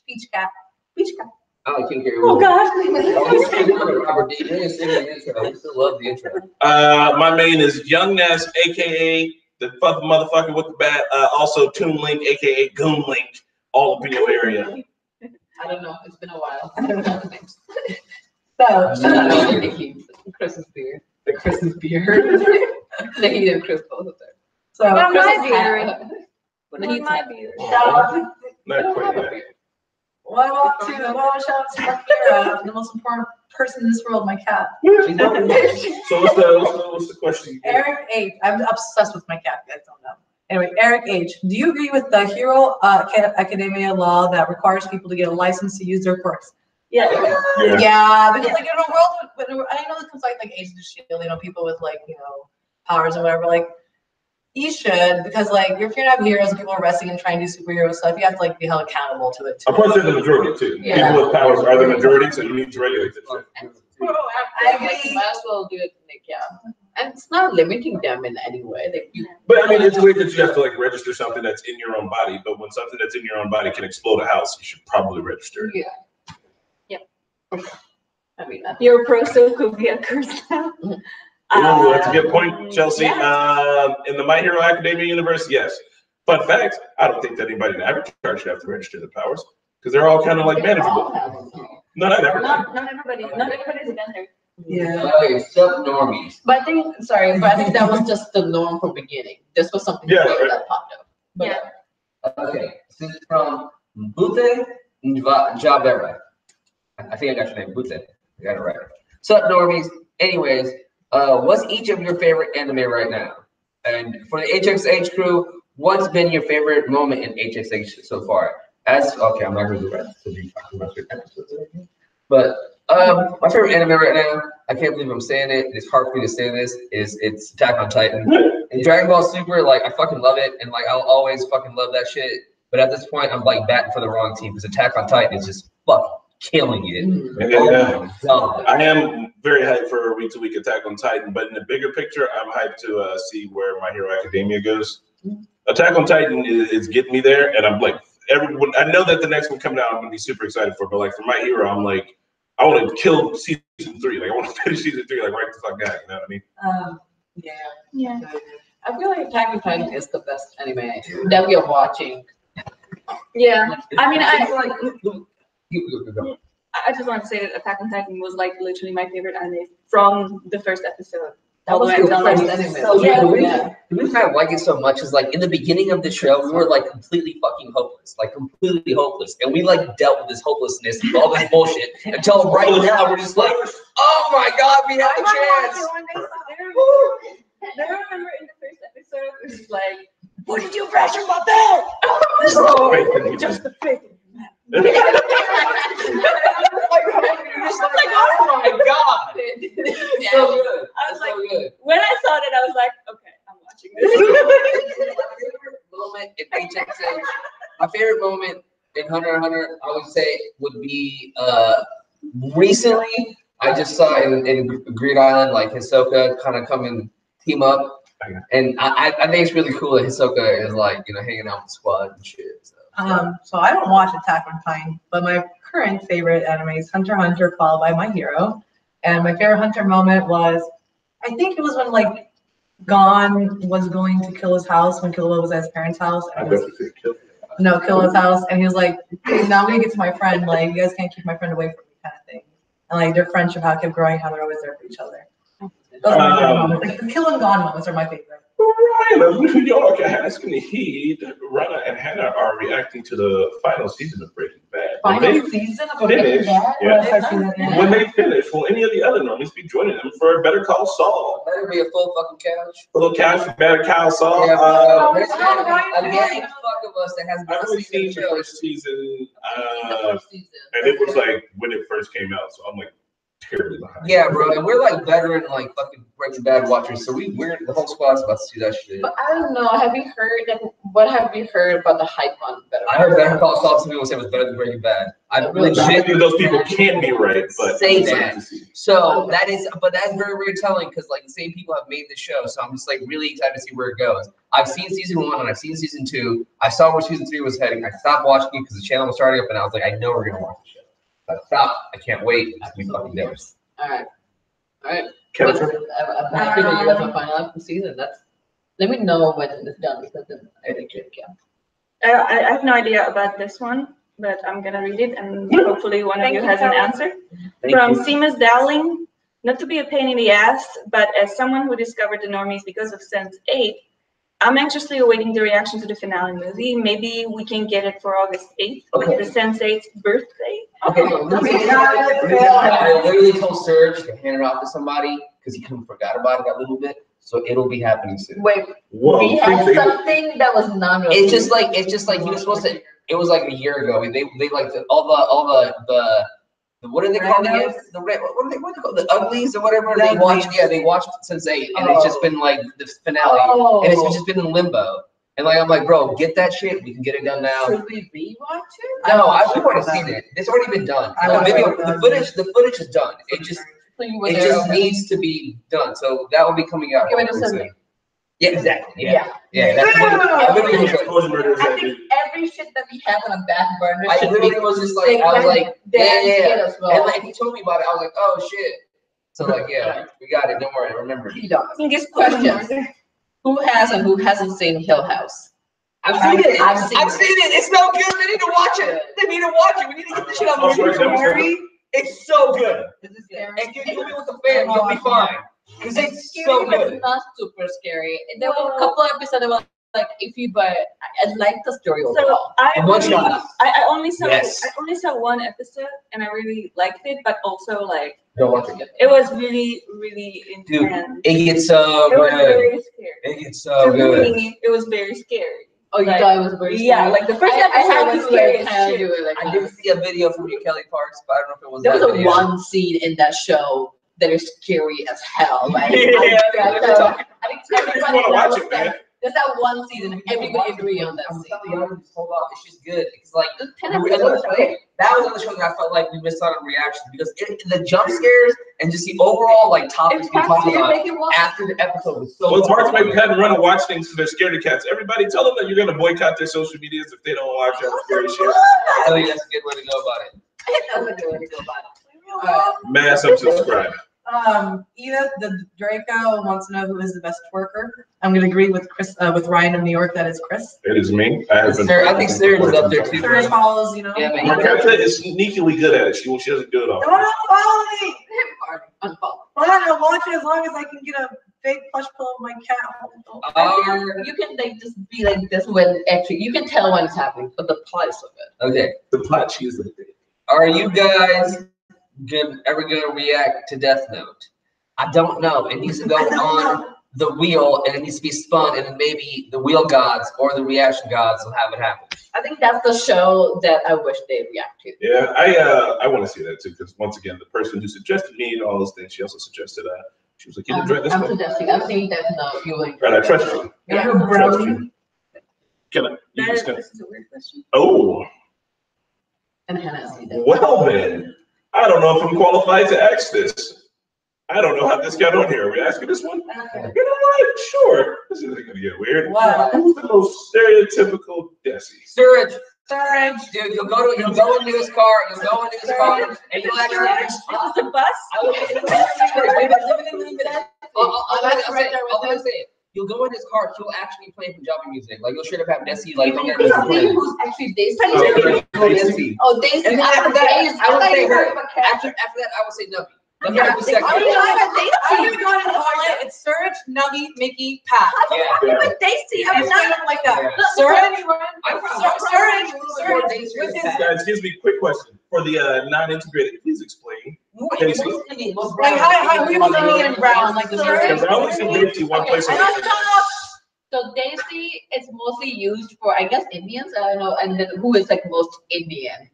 Peach Cat. Peach Cat. I like King Gary. Oh gosh. Robert D. You didn't sing the intro. We still love the intro. My main is Young Ness, aka the motherfucker with the bat. Also Toon Link, aka Goon Link. All up in your area. I don't know. It's been a while. I don't know the names. So, Christmas beer. The Christmas beer. The heated Chris both of them. so Well, my Christmas beer. hat. When the Not heat's my hot. beer. shout Not quite yet. out to Shakira, the most important person in this world, my cat. So what's the question? Eric H. I'm obsessed with my cat. You guys don't know. Anyway, Eric H. Do you agree with the Hero Academia law that requires people to get a license to use their quirks? Yeah. Yeah. Yeah, because like in a world, but I know this comes like Agents of Shield, people with powers and whatever. Like, you should, because like if you're not heroes and people are resting and trying to do superhero stuff, you have to be held accountable to it too. Of course, they're the majority too. Yeah. People with powers are the majority, so you need to regulate this shit. I Like, agree. you might as well do it, like, yeah. And it's not limiting them in any way. Like, you, But I mean, it's weird that you have to register something that's in your own body. But when something that's in your own body can explode a house, you should probably register. yeah. Yep. I mean, that's Your pro still could be a curse now. Ooh, that's a good point, Chelsea. Yeah. In the My Hero Academia universe, yes. Fun fact: I don't think that anybody in Avatar should have to register their powers because they're all kind of manageable. No, not everybody. Not everybody's a vendor. Yeah. Except normies. But I think that was just the norm from beginning. This was something Yeah, new right. that popped up. But, Yeah. Okay, this is from Bute Javera. I think I got your name, Bute. I got it right. Sup, normies? Anyways, what's each of your favorite anime right now? And for the HXH crew, what's been your favorite moment in HXH so far? I'm not gonna do that. But my favorite anime right now, I can't believe I'm saying it. It's hard for me to say this. It's Attack on Titan. And Dragon Ball Super, I fucking love it, and I'll always fucking love that shit. But at this point, I'm batting for the wrong team because Attack on Titan is just fucking killing it. Yeah. God. I am very hyped for week to week Attack on Titan, but in the bigger picture, I'm hyped to see where My Hero Academia goes. Attack on Titan is getting me there, and I'm everyone. I know that the next one coming out, I'm gonna be super excited for. But for My Hero, I'm I want to kill season 3. I want to finish season 3 right the fuck out. You know what I mean? yeah. Yeah. I feel like Attack on Titan is the best anime that we are watching. Yeah. I mean, You I just want to say that Attack on Titan was literally my favorite anime from the first episode. That was All the way the until first now. anime. So, Yeah, yeah. the reason I like it so much is in the beginning of the show, we were completely fucking hopeless, completely hopeless. And we dealt with this hopelessness and all this bullshit until right now we're just oh my God, we have a chance. I remember in the first episode, it was What did you brush on my bed? just the face. Oh my God. So good. I was So good. when I saw that, I was okay, I'm watching this. My favorite moment in Hunter x Hunter, I would say, would be recently. I just saw in Green Island, Hisoka kind of come and team up, and I think it's really cool that Hisoka is hanging out with the squad and shit. So I don't watch Attack on Titan, but my current favorite anime is Hunter x Hunter, followed by My Hero. And my favorite Hunter moment was, I think it was when Gon was going to kill his house when Killua was at his parents' house. And kill his house, and he was like, "Hey, now I'm gonna get to my friend. You guys can't keep my friend away from me," kind of thing. And their friendship, how it kept growing, how they're always there for each other. Those are my favorite moments. The kill and Gon moments are my favorite. Ryan of New York asking Heed, Rana, and Hannah are reacting to the final season of Breaking Bad. final season of Breaking finish, Bad? yeah. When they finish, will any of the other normies be joining them for a Better Call Saul? Better be a full fucking couch. A little couch for Better Call Saul. Yeah, bro. There's right. a gang fuck of us that hasn't I've only seen the first season, and it was like when it first came out, so I'm like terribly behind. Yeah, bro, and we're like veteran, like fucking Breaking Bad watchers, so we're the whole squad's about to see that shit. But I don't know. Have you heard? What have you heard about the hype on Better? I heard Better Call Saul. Some people say it was better than Breaking Bad. I I think those people can be right, but Say it's that. hard to see. So that is, but that's very, very telling because like the same people have made the show. So I'm just like really excited to see where it goes. I've seen season 1 and I've seen season 2. I saw where season 3 was heading. I stopped watching it because the channel was starting up, and I was like, I know we're gonna watch the show. But I stopped. I can't wait. It's gonna be fucking different. All right. Kevin? I'm happy that you guys are finalizing the season. Let me know when it's done because then I think it can. I have no idea about this one, but I'm gonna read it and hopefully one of you has an answer. From Seamus Dowling, not to be a pain in the ass, but as someone who discovered the normies because of Sense8, I'm anxiously awaiting the reaction to the finale movie. Maybe we can get it for August 8th, Okay. the Sense8's birthday. Okay. I literally told Serge to hand it off to somebody because he kind of forgot about it a little bit. So it'll be happening soon. Wait, Whoa, we had think they- something that was not. It's just like he was supposed to. It was like a year ago. They like all the what do they call it again? What do they call the uglies or whatever? They watched Sense8, and it's just been like the finale, and it's just been in limbo. And like I'm like, bro, get that shit. We can get it done now. Should we rewatch it? No, I've already seen it. It's already been done. The footage is done. It just needs to be done. So that will be coming out. Give it a hopefully second. soon. Yeah, exactly. Yeah. That's what I literally enjoyed. Exposure murder is I that think dude. every shit that we have on a back burner I should be. literally was just like, I was like, yeah. As well. And like he told me about it, I was like, oh shit. So like, yeah, we got it. Don't worry, remember. He does. I think it's Questions. Who has and who hasn't seen Hill House? I've seen it. I've seen it. It's so good. They need to watch it. They need to watch it. We need to get the shit out of the story. It's so good. Is it scary? And you do it with the fam, you'll be fine. Because it's so Scary, but good. not super scary. There were a couple episodes that were like iffy, but I liked the story overall. So I One shot. only saw Yes. I only saw one episode and I really liked it, but also like Don't watch it. it was really, really Dude, intense. it gets so It was good. very scary. It gets so To good. me, it was very scary. Oh, you Like, thought it was very scary? Yeah, like the first I episode had was to scary like as kind of shit. do it like I did see a video from you, Kelly Parks, but I don't know if it was there was that a video. one scene in that show that is scary as hell. Like, Yeah, I we're talking- think I just everybody wanna watch knows it, man. that. There's that one season, everybody agree on that I'm scene. telling you, just hold off. It's just good. It's like The 10 that episodes, right? was another show that I felt like we missed out on reaction because the jump scares and just the overall like topics we talked about Make it watch. after the episode was so. Well, it's hard to fucking make Pat and run and watch things because they're scared of cats. Everybody tell them that you're gonna boycott their social medias if they don't watch that scary shit. I think that's a good way to go about it. That's a good way to go about it. Mass unsubscribe. Edith the Draco wants to know who is the best twerker. I'm gonna agree with Chris, with Ryan of New York. That is Chris. It is me. I have been. I think Sarah's up there too. Sarah follows, you know. Yeah, man. Marquetta is sneakily good at it. She doesn't do it all. Don't follow me. Unfollow. Fine, I'll watch it as long as I can get a fake plush pillow of my cat. You can like just be like this when actually you can tell when it's happening, but the plot is so good. Okay. The plot cheese of the day. Are you guys ever gonna react to Death Note? I don't know. It needs to go on the wheel and it needs to be spun, and then maybe the wheel gods or the reaction gods will have it happen. I think that's the show that I wish they'd react to. Yeah, I want to see that too because once again, the person who suggested me all those things, she also suggested she was like, you enjoy this I'm one. suggesting. I'm saying that no, you will. Right, I trust you. Yeah. I trust you. Can I? You just gonna, This is a weird question. oh, And Hannah see that. well then, I don't know if I'm qualified to ask this. I don't know how this got on here. Are we asking this one? Okay. You know what? Sure. This isn't gonna get weird. What? Who's the most stereotypical Desi? Surge, Surge. dude, you'll go into his car, and you'll actually. Off the bus? I'll say it. You'll go in his car, he'll actually play Punjabi music. Like you'll straight up have Desi like Who's playing. actually Daisy? Oh, Desi. Oh, Daisy. And then after that, I would say her. After After that, I would say Nucky. That's Yeah, like the second. I'm gonna go ahead and call it. It's Surge, Nubby, Mickey, Pat. Yeah. Even Daisy, I It's was straight not. up like that. Yeah. Surge, I'm Surge with his Guys, excuse me, quick question. For the non-integrated, please explain. Daisy? like how we was Indian brown, like the Because Surge. I only see Daisy one place on the internet. So Daisy is mostly used for, I guess, Indians, I don't know, and then who is like most Indian.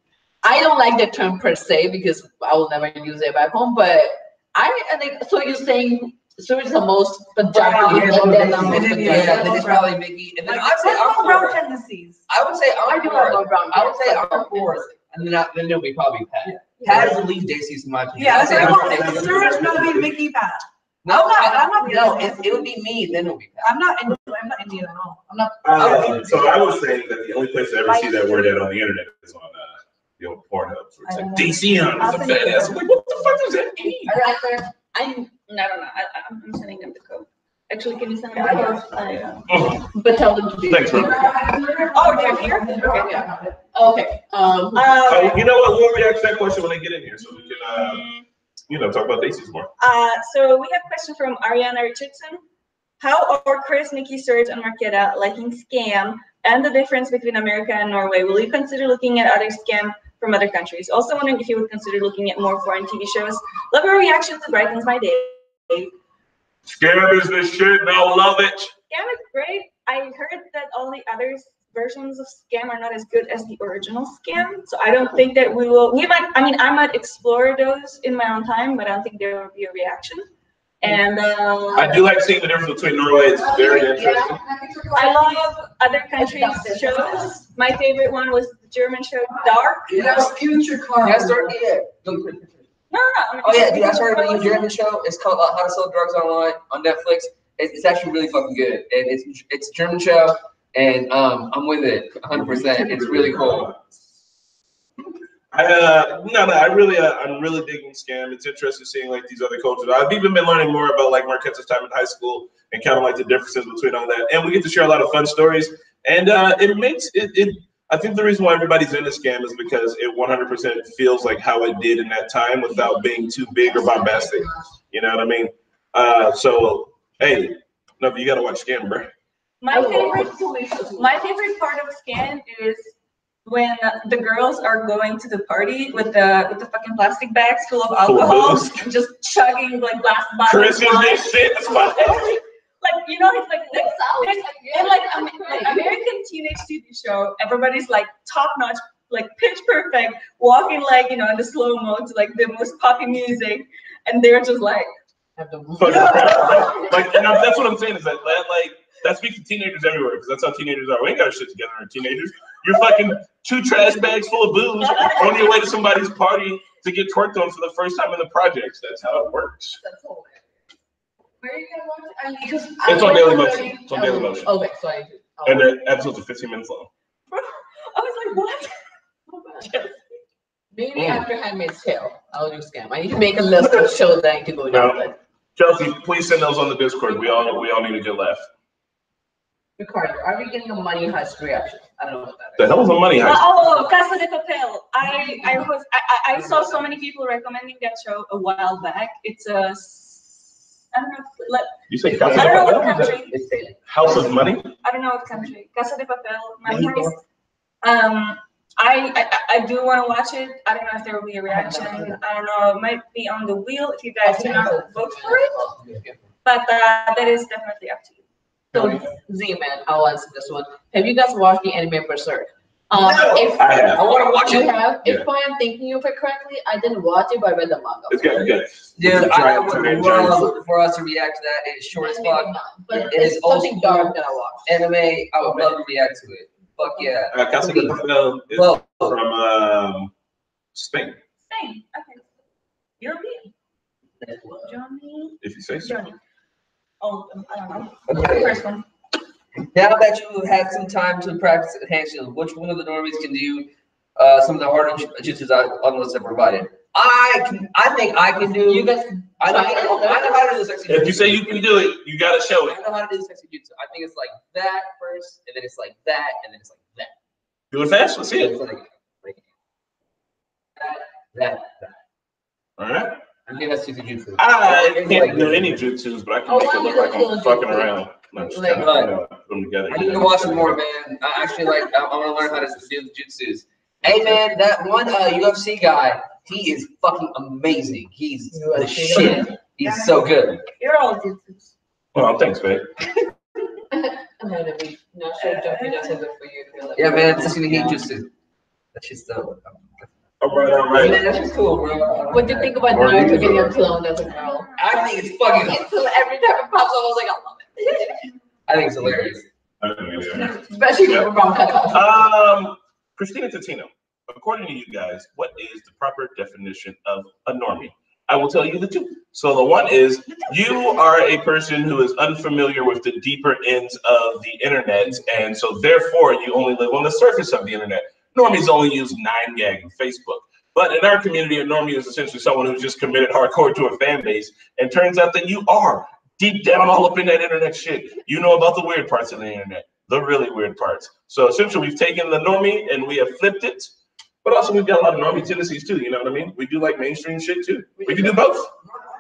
I don't like the term per se because I will never use it back home, but I think, so you're saying Surge is the most Punjabi, Yeah, and then the and most then, Punjabi. Yeah, then it's probably Mickey, and then Like, I'd say what's brown Encore. tendencies? I would say I do have Encore. no brown. I would say but- Encore, and then it'll be probably Pat. Pat is the least Daisy's in my opinion. Yeah, I'd that's say what Encore. I want. Surge, Nubby, Mickey, Pat. No, I'm not no, Indian. it would be me, then it'll be Pat. I'm not Indian at all. I'm not. So I was saying that the only place I ever see that word at on the internet is on the old Pornhub. So it's like DC on is a badass. I'm like, what the fuck does that mean? I don't know. I'm sending them the code. Actually, can you send me the code? But tell them to be. Thanks, bro. Oh, they're here? Okay, yeah. Okay, Oh, you know what? We'll react to that question when they get in here, so we can, talk about Daisy's more. So we have a question from Ariana Richardson. How are Chris, Nikki, Surge, and Marketa liking Scam and the difference between America and Norway? Will you consider looking at other Scam from other countries? Also wondering if you would consider looking at more foreign TV shows. Love your reaction to Brightens My Day. Scam is the shit, and I love it. Scam is great. I heard that all the other versions of Scam are not as good as the original Scam. So I don't think that I might explore those in my own time, but I don't think there will be a reaction. And I do like seeing the difference between Norway. It's very interesting. I love other countries' shows. My favorite one was the German show Dark. That's future car. Yeah, yeah. No. Oh yeah, dude, I started a new German show. It's called How to Sell Drugs Online on Netflix. It's actually really fucking good, and it's a German show, and I'm with it 100%. It's really cool. I'm really digging Scam. It's interesting seeing like these other cultures. I've even been learning more about like Marquette's time in high school and kind of like the differences between all that. And we get to share a lot of fun stories. And it makes it. I think the reason why everybody's into Scam is because it 100% feels like how it did in that time without being too big or bombastic. You know what I mean? So hey, no, you gotta watch Scam, bro. My favorite part of Scam is when the girls are going to the party with the fucking plastic bags full of alcohol, and just chugging like glass bottles. Chris is this shit. It's fine. Like, it's like in like American teenage TV show, everybody's like top notch, like pitch perfect, walking like in the slow mo to like the most poppy music, and they're just like. Like, that's what I'm saying is that speaks to teenagers everywhere because that's how teenagers are. We ain't got our shit together, our teenagers. You're fucking 2 trash bags full of booze on your way to somebody's party to get twerked on for the first time in the projects. That's how it works. That's all. Where are you gonna watch it? It's on Daily Motion. It's on Daily Motion. Okay, so And the episodes are 15 minutes long. I was like, what? Maybe after Handmaid's Tale, I'll do Scam. I need to make a list of shows that I need to go down with. Chelsea, please send those on the Discord. We all need a good laugh. Ricardo, are we getting a money heist reaction? I don't know what that The is. hell is a money heist? Oh, Casa de Papel. I saw so many people recommending that show a while back. It's a, I don't know. You say I Casa don't know what de Papel? country. House of Money? I don't know what country. Casa de Papel. Money heist. I do want to watch it. I don't know if there will be a reaction. I don't know. It might be on the wheel if you guys do not vote for it. But that is definitely up to you. So, Z-Man, I'll answer this one. Have you guys watched the anime Berserk? I have. I want to watch You it. have? Yeah. If I am thinking of it correctly, I didn't watch it, but I read the manga. It's good. Dude, I would Giant love for us to react to that. It's short as Maybe fuck. not, but It is it's old something school. dark that I watched. Anime, I would love to react to it. Fuck yeah. Casa de Papel is Well, from Spain, Same. Okay. European. Johnny. if you say so. Johnny. Oh, I don't know. okay. First one. Now that you have had some time to practice hand shield, which one of the normies can do some of the harder jutsus on the list I provided? I think I can do. You guys, I know how to do the sexy jutsu. If you say you can do it, you gotta show I it. know how to do the sexy jutsu. I think it's like that first, and then it's like that, and then it's like that. Do it fast. Let's see It's it. like that. All right. I think that's just a jutsu. I can't do any jutsus, but I can make it look like I'm fucking around. No, just Like, kind of put them together. I need to watch it more, man. I actually like. I want to learn how to do the jutsus. Hey, man, that one UFC guy, he is fucking amazing. He's the shit. He's so good. You're all jutsus. Well, thanks, babe. I'm gonna be not sure jumping doesn't good for you. If you're like, Yeah, man, it's just gonna hate jutsu. That's just All right. Man, that's just cool, bro. what do you think about Naruto getting a clone as a girl? I think it's fucking. Until every time it pops up, I was like, I love it. I think it's hilarious. Especially Yeah. from Rom Cutout. Christina Totino, according to you guys, what is the proper definition of a normie? I will tell you the two. So the one is you are a person who is unfamiliar with the deeper ends of the internet, and so therefore you only live on the surface of the internet. Normies only use 9gag and Facebook. But in our community, a normie is essentially someone who's just committed hardcore to a fan base. And turns out that you are deep down all up in that internet shit. You know about the weird parts of the internet, the really weird parts. So essentially we've taken the normie and we have flipped it. But also we've got a lot of normie tendencies too, you know what I mean? We do like mainstream shit too. We can do both.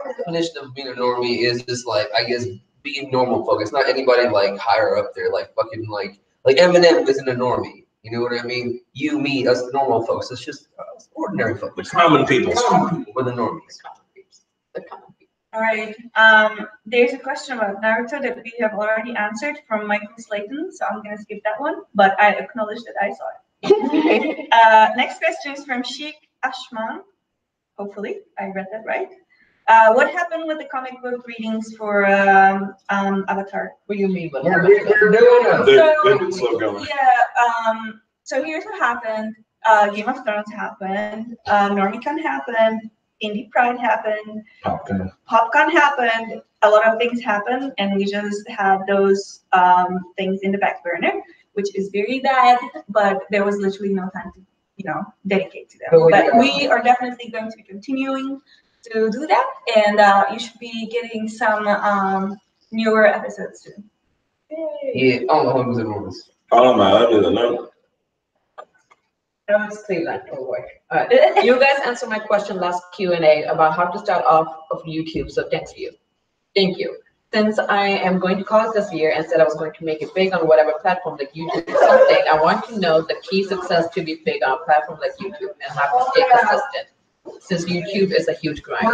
The definition of being a normie is just like, I guess, being normal folk. It's not anybody like higher up there, like fucking like Eminem isn't a normie. You know what I mean? You, me, us normal folks. It's just ordinary folks. The common people. Common people. We're the normies. All right. There's a question about Naruto that we have already answered from Michael Slayton, so I'm gonna skip that one. But I acknowledge that I saw it. Next question is from Sheikh Ashman. Hopefully, I read that right. What happened with the comic book readings for Avatar? What do you mean? But We're doing it. They've been slow going. Yeah. So here's what happened. Game of Thrones happened. NormieCon happened. Indie Pride happened. PopCon happened. A lot of things happened, and we just had those things in the back burner, which is very bad. But there was literally no time to, dedicate to them. But we are definitely going to be continuing to do that, and you should be getting some newer episodes soon. Yeah, all the homies and homies. Oh my, I didn't know. No, it's Cleveland. Oh boy. All right. You guys answered my question last Q&A about how to start off of YouTube. So thanks to you. Thank you. Since I am going to college this year and said I was going to make it big on whatever platform like YouTube or something, I want to know the key success to be big on a platform like YouTube and how to stay consistent. Since YouTube is a huge grind.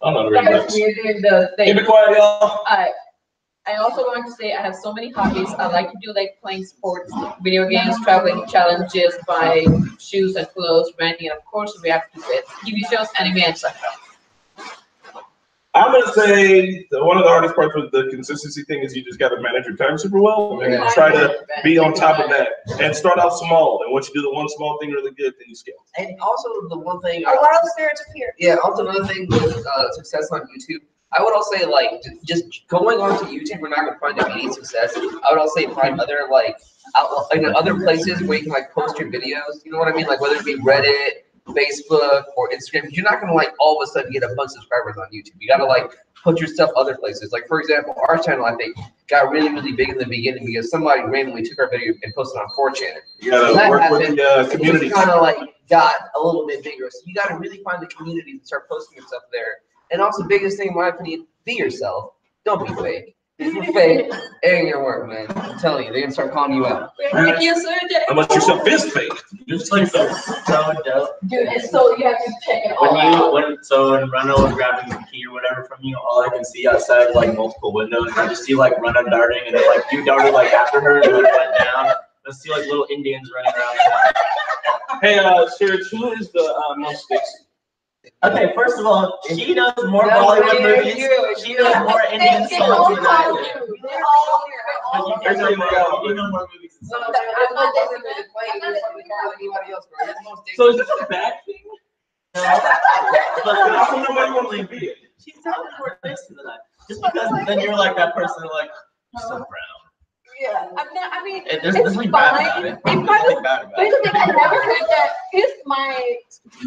I'm not ready. You're doing the thing. Keep it quiet, y'all. I also want to say I have so many hobbies. I like to do like playing sports, video games, traveling, challenges, buying shoes and clothes, renting, and of course react to it. TV shows, anime, and such. I'm gonna say one of the hardest parts with the consistency thing is you just gotta manage your time super well and try to be on top of that and start out small. And once you do the one small thing really good, then you scale. And also the one thing. A lot of spirits appear. Yeah, also another thing with success on YouTube. I would also say like just going onto YouTube, we're not gonna find immediate success. I would also say find other other places where you can like post your videos. You know what I mean? Like whether it be Reddit, Facebook, or Instagram. You're not gonna like all of a sudden get a bunch of subscribers on YouTube. You gotta like put your stuff other places. Like for example, our channel I think got really big in the beginning because somebody randomly took our video and posted on 4chan. You gotta work with the community. Kind of like got a little bit bigger. So you gotta really find the community and start posting your stuff there. And also, biggest thing in my opinion, be yourself. Don't be fake. If you're fake, it ain't your work, man. I'm telling you, they're gonna start calling you out. Unless your stuff is fake. It's like so dope. Dude, and so you have to check it all out. When Rana was grabbing the key or whatever from you, all I can see outside like multiple windows. I just see like Rana darting, and then like you darted like after her and like went down. I see like little Indians running around. Hey, Sherrod, who is the most sexy? Okay, first of all, she knows more Bollywood movies. She knows more Indian songs than I do. You know more movies. So is this a bad thing? But I don't know why you want to be it. she's sounding more nice than that. Just because then you're like that person like you're so brown. Yeah, I mean, There's it's nothing fine. bad about it. It's There's fine. nothing bad about But here's the it. thing, I never heard that. Here's my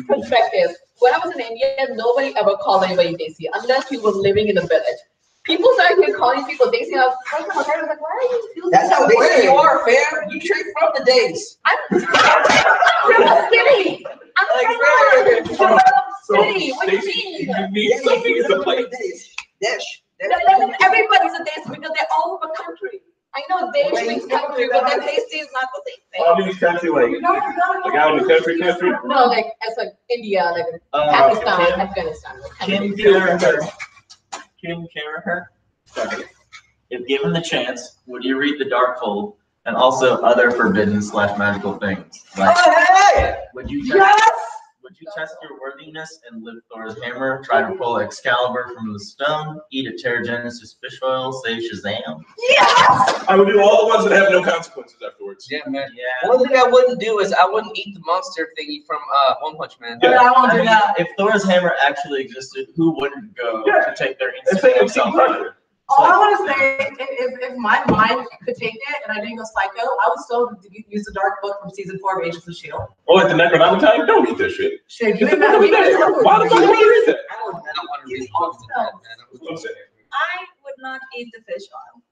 perspective. When I was in India, nobody ever called anybody Desi unless you were living in a village. People started here calling people Daisy. I was like, why are you feeling That's how so basic you weird? are, fam. You straight from the days. I'm from the city. I'm from the city. What do you mean? You need something to play. Dish. Everybody's a Daisy because they're all over the country. I know Daisy means country, but then Daisy is not the same thing. All these country, like out in the country. No, like as like India, like Pakistan, Afghanistan. Kim Carraher. Sorry. If given the chance, would you read The Darkhold and also other forbidden / magical things? Like, would you test your worthiness and lift Thor's hammer, try to pull Excalibur from the stone, eat a Terrigenesis fish oil, save Shazam? Yes! I would do all the ones that have no consequences afterwards. Yeah, man. Yeah. One thing I wouldn't do is I wouldn't eat the monster thingy from One Punch Man. Yeah. I won't I do mean, that. if Thor's hammer actually existed, who wouldn't go Yeah. to take their It's instant like self? All I want to say, if my mind could take it and I didn't go psycho, I would still use the dark book from season 4 of Agents of S.H.I.E.L.D. Or like the Necronomicon, don't eat this shit. Shit, you ain't got to read it. Why the fuck would you read that? I don't want to read books like that, man. That's what I'm saying. I would not eat the fish oil.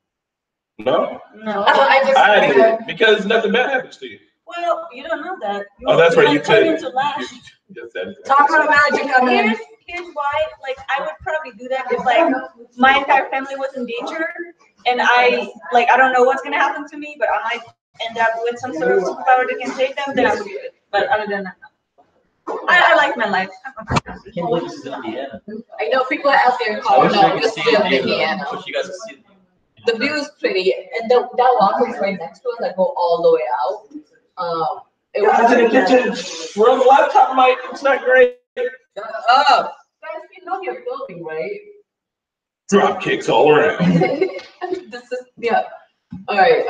No? No. I do, because nothing bad happens to you. Well, you don't know that. Oh, that's right, you might turn could. into Lash. Yes, that- Talk about magic on there. Here's why, like, I would probably do that if, like, my entire family was in danger, and I don't know what's gonna happen to me, but I might end up with some sort of superpower that can save them, then I would do it. But other than that, no. I like my life. I can't believe this is Indiana. I know people are out there I calling wish I out could just see to it. Indiana. I wish you guys could see it. The view is pretty, and that walkway is right next to us. That go all the way out. It Guys in the kitchen, we're on the laptop mic, it's not great. Shut up. Guys, you know you're filming, right? Drop kicks all around. This is All right.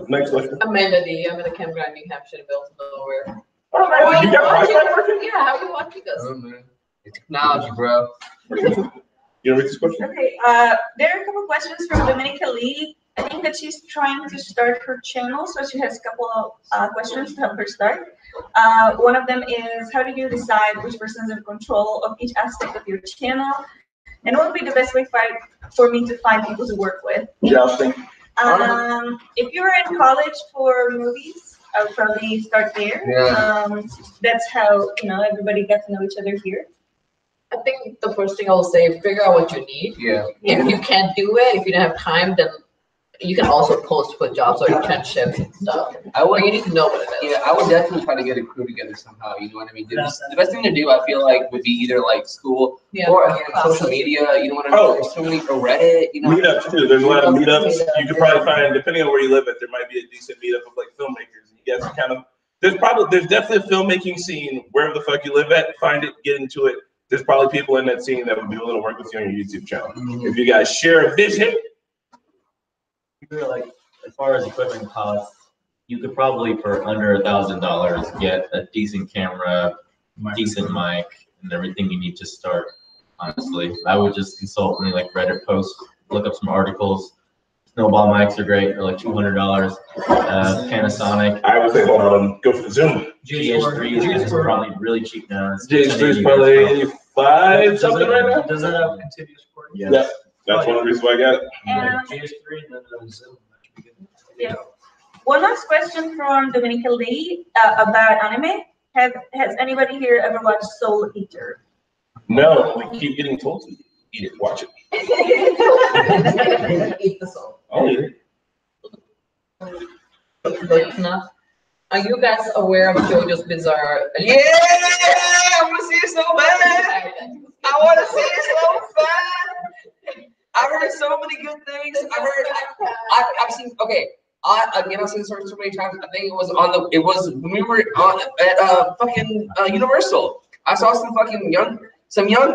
Next question. Amanda D. I'm in a campground in New Hampshire, built nowhere. All right, you got Wi-Fi working? Yeah, how are you watching this? Oh, man. It's technology, bro. You know, read this question? Okay, there are a couple questions from Dominica Lee. I think that she's trying to start her channel, so she has a couple of questions to help her start. One of them is, how do you decide which person is in control of each aspect of your channel? And what would be the best way for me to find people to work with? Jousting. If you were in college for movies, I would probably start there. Yeah. That's how, everybody got to know each other here. I think the first thing I will say, figure out what you need. Yeah. If you can't do it, if you don't have time, then you can also post for jobs or internships and stuff. But you need to know what it is. Yeah, I would definitely try to get a crew together somehow. You know what I mean? The best thing to do, I feel like, would be either like school or again social media. You know what I mean? There's so many Reddit. You know. Meetups too. There's a lot of meetups. You could probably find, depending on where you live, there might be a decent meetup of like filmmakers. You guys kind of there's definitely a filmmaking scene wherever the fuck you live at. Find it, get into it. There's probably people in that scene that would be willing to work with you on your YouTube channel. If you guys share a vision. Like, as far as equipment costs, you could probably for under $1,000 get a decent camera, decent mic, and everything you need to start. Honestly, I would just consult any like Reddit post, look up some articles. Snowball mics are great. They're like $200. Panasonic. I would say hold on, go for the Zoom. GH3 is probably really cheap now. GH3 is probably 85 something right now. Does it have continuous recording? Yeah. That's one of the reasons why I got it. GH3 and then Zoom. Yeah. One last question from Dominica Lee about anime. Has anybody here ever watched Soul Eater? No, we keep getting told to eat it. Watch it. Eat the soul. I'll eat it. Good enough. Are you guys aware of JoJo's Bizarre? Yeah, I want to see it so bad. I want to see it so bad. I've heard so many good things. I've seen. Okay, I've seen this so many times. I think it was when we were on at fucking Universal. I saw some young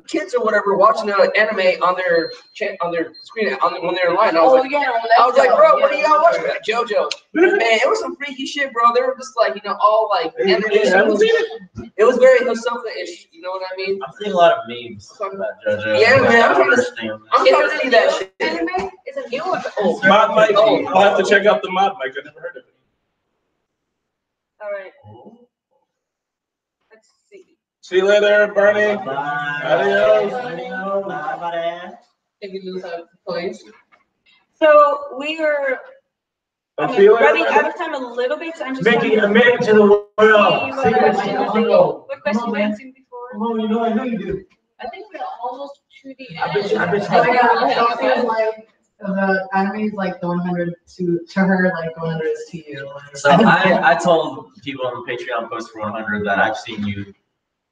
kids or whatever watching anime on their screen when they're in line. I was like, bro, what are y'all watching? Like, JoJo. Man, it was some freaky shit, bro. They were just like, all like introducing. It was something-ish. You know what I mean? I'm seeing a lot of memes about JoJo. Yeah, man. I don't understand. I'm trying to see that shit. Anime? Is it new or old? Mod mic. I'll have to check out the mod mic. I never heard of it. All right. Let's see. See you later, Bernie. Bye. Adios. Bye. If we lose our points. So we are I feel like running out of time a little bit, so I'm just making gonna an amendment to the world. see what question you had seen before. Oh, you know, I know you do. I think we're almost to the I bet you- I end. bet you- Oh my God, Yeah. Chelsea is like, the anime is like the 100 to her, like 100 is to you. So I told people on the Patreon post for 100 that I've seen you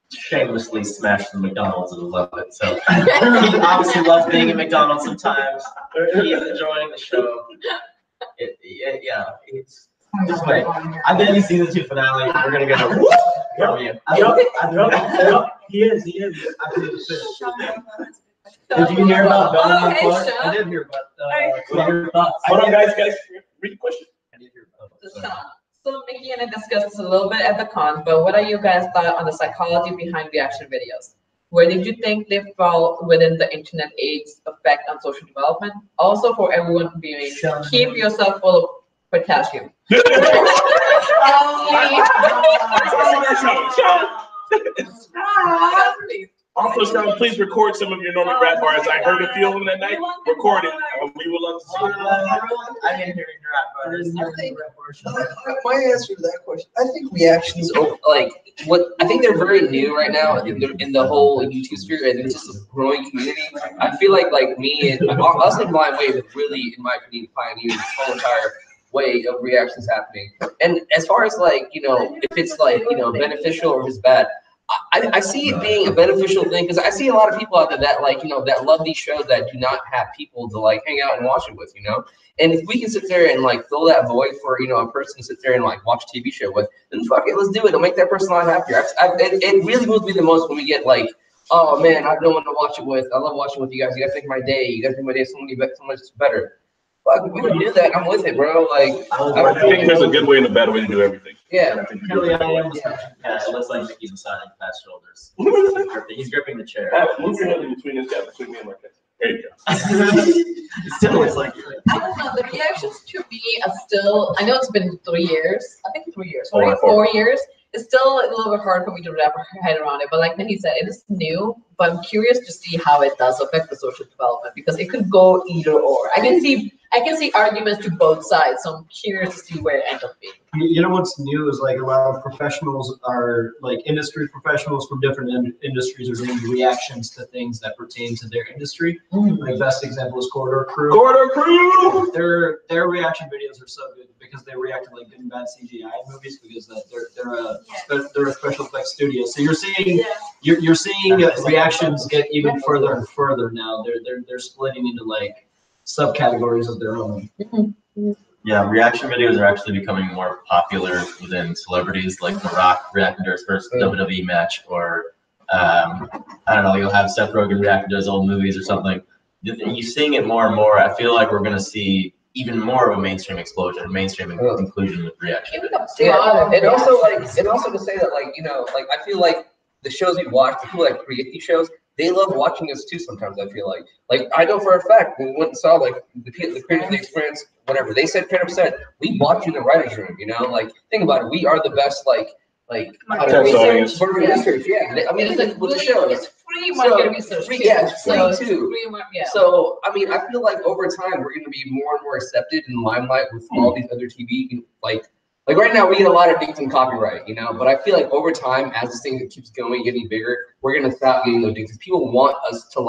shamelessly smash the McDonald's and love it. So he obviously loves being at McDonald's sometimes. He's enjoying the show. Yeah, it's just wait. I bet you season 2 finale. We're gonna get a whoop from you. He is. I believe it's Did you hear about Belmont Okay, Clark? Sean. I did hear about. Alright. What are your thoughts? Hold on, guys, read the question. I did hear about. The sun. So Mickey and I discussed this a little bit at the con, but what are you guys' thoughts on the psychology behind reaction videos? Where did you think they fall within the internet age's effect on social development? Also, for everyone viewing, keep yourself full of potassium. Also, Sean, please record some of your Norman rap bars. I heard a few of them that night. Record it. We would love to see it. I didn't hear your rap bars. My answer to that question, I think reactions, I think they're very new right now in the whole YouTube sphere, and it's just a growing community. I feel like me and us and Blind Wave have really, in my opinion, pioneered this whole entire way of reactions happening. And as far as if it's beneficial or just bad, I see it being a beneficial thing because I see a lot of people out there that that love these shows that do not have people to hang out and watch it with, And if we can sit there and fill that void for a person to sit there and watch a TV show with, then fuck it, let's do it. It'll make that person a lot happier. It really moves me the most when we get oh man, I have no one to watch it with. I love watching with you guys. You guys make my day. You guys make my day so much better. Fuck, if we can do that, I'm with it, bro. I think there's a good way and a bad way to do everything. Yeah. Yeah, it looks like Mickey's massaging Pat's shoulders. He's gripping the chair. Move your head in between this guy, between me and Marquez. There you go. It still looks like I don't know, the reactions to me are still, I know it's been 3 years, I think 3 years, 4 4 years. It's still a little bit hard for me to wrap my head around it, but like he said, it is new, but I'm curious to see how it does affect the social development because it could go either or. I can see arguments to both sides, so I'm curious to see where it ends up being. You know what's new is a lot of professionals are industry professionals from different industries are doing reactions to things that pertain to their industry. Best example is Corridor Crew. Corridor Crew! Their reaction videos are so good because they react to good and bad CGI movies because they're a special effects studio. So you're seeing reactions get even further and further now. They're splitting into subcategories of their own. Yeah, reaction videos are actually becoming more popular within celebrities, like The Rock reacting to his first WWE match, or I don't know, you'll have Seth Rogen reacting to his old movies or something. You're seeing it more and more. I feel like we're going to see even more of a mainstream explosion, mainstream inclusion with reaction videos. Yeah, and also to say that I feel like the shows we watch, the people that create these shows, they love watching us too. Sometimes I feel like I know for a fact when we went and saw the creators of the experience, whatever they said, straight up said, we watch you in the writers' room. Think about it. We are the best for research. Yeah, I mean it's with the show. It's free market research. Yeah, it's free too. Yeah. So I mean, I feel like over time we're going to be more and more accepted in limelight with all these other TV Like right now, we get a lot of dings in copyright, but I feel like over time, as this thing keeps going, getting bigger, we're going to stop getting those dings. People want us to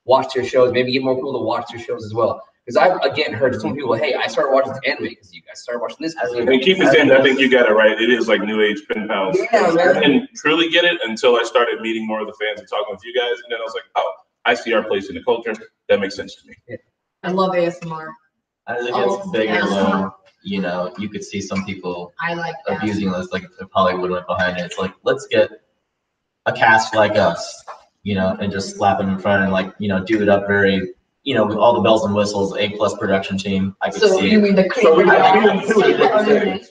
watch their shows, maybe get more people to watch their shows as well. Because I've, again, heard some people, hey, I started watching this anime because you guys started watching this. And keep it in, I think you got it right. It is like new age pen pals. Yeah, man. I didn't truly get it until I started meeting more of the fans and talking with you guys. And then I was like, oh, I see our place in the culture. That makes sense to me. Yeah. I love ASMR. As it gets bigger, though, you could see some people abusing this. Like if Hollywood went behind it, it's like, let's get a cast like us, and just slap them in front and do it up very, with all the bells and whistles, A+ production team. I could see. You mean the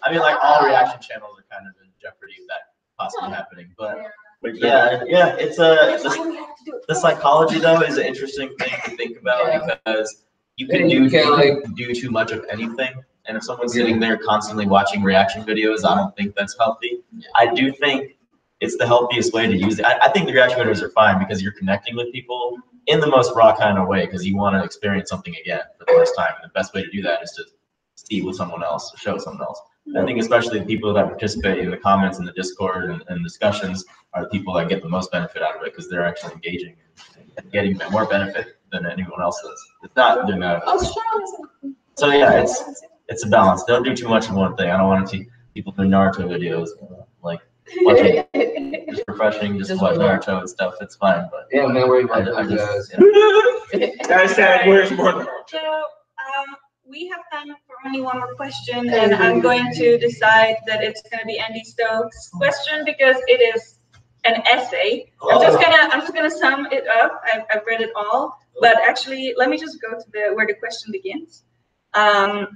I mean, all reaction channels are kind of in jeopardy of that possibly happening. But yeah, it's the psychology though is an interesting thing to think about because you can do too much of anything. And if someone's sitting there constantly watching reaction videos, I don't think that's healthy. I do think it's the healthiest way to use it. I think the reaction videos are fine because you're connecting with people in the most raw kind of way because you want to experience something again for the first time. And the best way to do that is to see with someone else, show someone else. I think especially the people that participate in the comments in the Discord and discussions are the people that get the most benefit out of it because they're actually engaging and getting more benefit than anyone else does. It's not doing that. So yeah, it's a balance. Don't do too much of one thing. I don't want to see people doing Naruto videos, like watching just refreshing, just watch Naruto and stuff. It's fine, but Yeah, man, worry about I those just- guys. Hashtag where's more? So, we have time for only one more question, and I'm going to decide that it's going to be Andy Stokes' question because it is an essay. I'm just gonna sum it up. I've read it all, but actually, let me just go to where the question begins.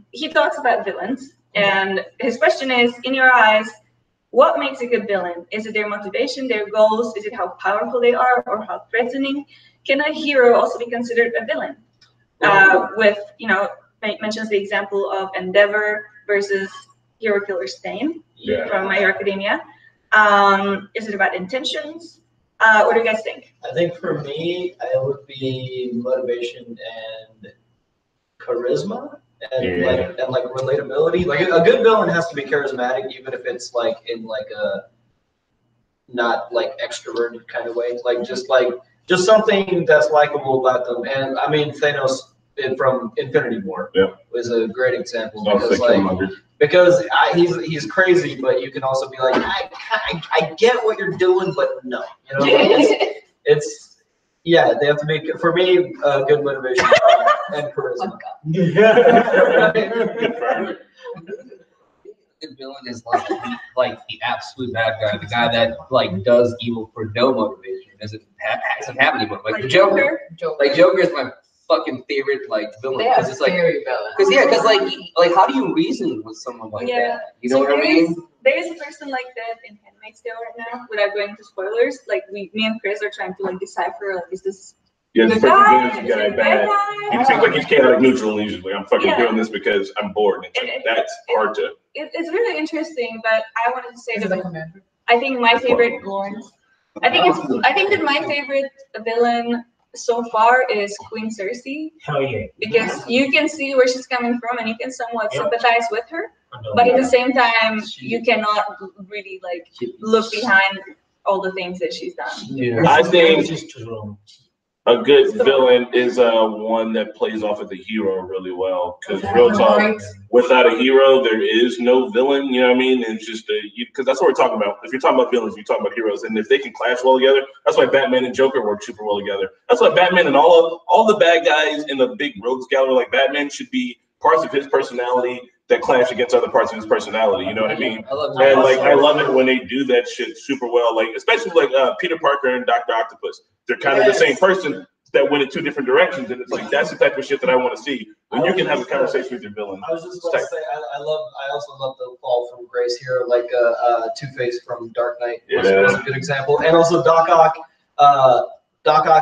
He talks about villains, and his question is: in your eyes, what makes a good villain? Is it their motivation, their goals? Is it how powerful they are, or how threatening? Can a hero also be considered a villain? With mentions the example of Endeavor versus Hero Killer Stain from My Hero Academia. Is it about intentions? What do you guys think? I think for me, it would be motivation and charisma and like relatability. Like a good villain has to be charismatic, even if it's like in like a not like extroverted kind of way. Like just something that's likable about them. And I mean Thanos from Infinity War was a great example because he's crazy, but you can also be like, I get what you're doing, but no, it's yeah, they have to make for me good motivation and charisma. Good villain is like the absolute bad guy, the guy that like does evil for no motivation, doesn't have any motivation. Like the Joker. Like Joker is my fucking favorite like villain because it's like because like how do you reason with someone like that? You know what I mean? There is a person like that in Handmaid's Tale right now. Without going into spoilers, like me and Chris are trying to like decipher like is this Yeah, good the guy? guy Is it bad. guy? He seems like he's chaotic neutral usually. I'm fucking doing this because I'm bored. It's like, that's hard to. It's really interesting, but I wanted to say that I think my favorite I think that my favorite villain so far is Queen Cersei. Hell yeah. Because you can see where she's coming from and you can somewhat sympathize with her, but at the same time you cannot really like look behind all the things that she's done. I think a good villain is one that plays off of the hero really well. Because real talk, without a hero, there is no villain. You know what I mean? It's just because that's what we're talking about. If you're talking about villains, you're talking about heroes, and if they can clash well together, that's why Batman and Joker work super well together. That's why Batman and all the bad guys in the big rogues gallery like Batman should be parts of his personality that clash against other parts of his personality. You know what I mean? And like I love it when they do that shit super well. Like especially like Peter Parker and Dr. Octopus. They're kind of the same person that went in two different directions, and it's like that's the type of shit that I want to see when you can have a conversation with your villain. I was just about to say I also love the fall from grace here, like Two-Face from Dark Knight was a good example, and also Doc Ock's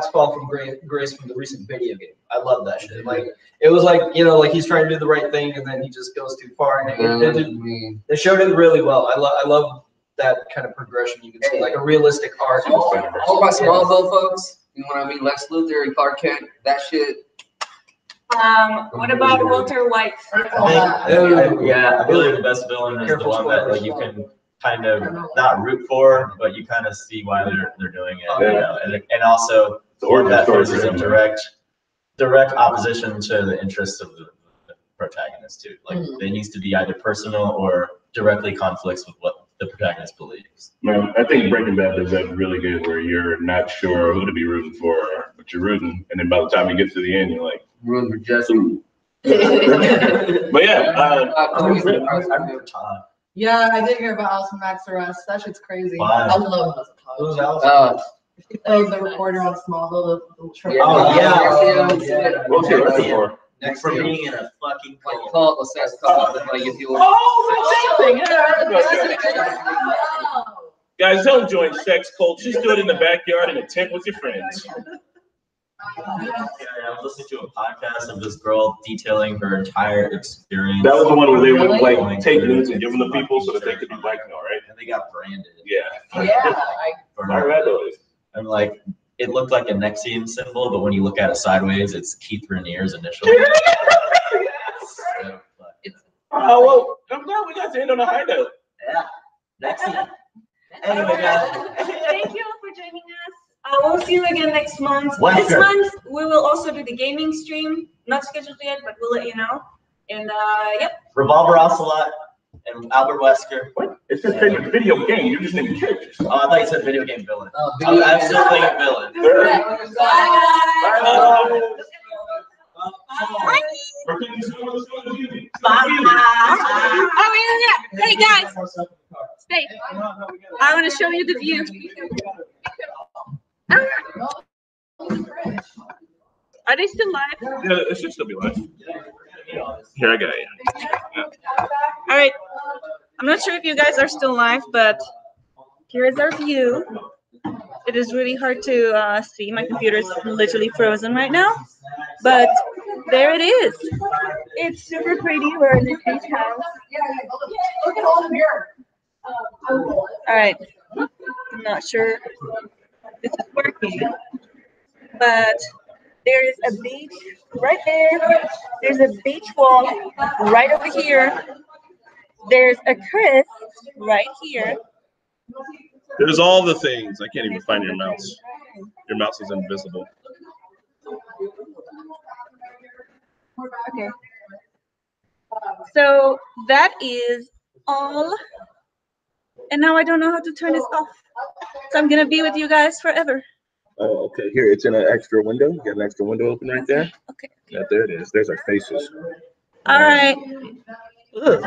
fall from grace from the recent video game. I love that shit. Like it was like like he's trying to do the right thing and then he just goes too far, and they showed it really well. I love that kind of progression you can see, like a realistic arc. All my Smallville folks. You know what I mean? Lex Luthor and Clark Kent, that shit. What about Walter White? I believe the best villain is the one that like you can kind of not root for, but you kind of see why they're doing it. And also the one that is in direct opposition to the interests of the protagonist too. Like they needs to be either personal or directly conflicts with what the protagonist believes. Man, I think Breaking Bad does that really good, where you're not sure who to be rooting for, but you're rooting, and then by the time you get to the end, you're like rooting for Jesse. But yeah, yeah, I did hear about Allison Mack's arrest. That shit's crazy. Wow. I love Allison. Who's Allison? She plays the reporter on Smallville. What's he looking for? Next for being in a fucking cult, the sex cult, like if you Guys, don't join sex cults. Just do it in the backyard in a tent with your friends. I was listening to a podcast of this girl detailing her entire experience. That was the one where they would Really? like take news and give them to people so that they could be blackmailed, right? And they got branded. Yeah. Yeah. I read those. And like, it looked like a Nexium symbol, but when you look at it sideways, it's Keith Rainier's initial. Oh, well, I'm glad we got to end on a high note. Yeah, Nexium. Anyway, guys. Thank you all for joining us. We'll see you again next month. Wesker. This month we will also do the gaming stream. Not scheduled yet, but we'll let you know. And yep. Revolver Ocelot and Albert Wesker. What? It's just a video game. You're just naming characters. Oh, I thought you said video game villain. Oh, video I'm game. still playing villain. Hey guys, stay. I want to show you the view. Are they still live? Yeah, it should still be live. Here, I got it. All right. I'm not sure if you guys are still live, but here is our view. It is really hard to see. My computer is literally frozen right now, but there it is. It's super pretty. We're in this beach house. Look at all the mirror. All right. I'm not sure this is working, but there is a beach right there. There's a beach wall right over here. There's a Chris right here. There's all the things. I can't even find your mouse. Your mouse is invisible. Okay. So that is all. And now I don't know how to turn this off. So I'm going to be with you guys forever. Oh, okay. Here, it's in an extra window. You got an extra window open right there. Okay. Yeah, there it is. There's our faces. All right. Ugh.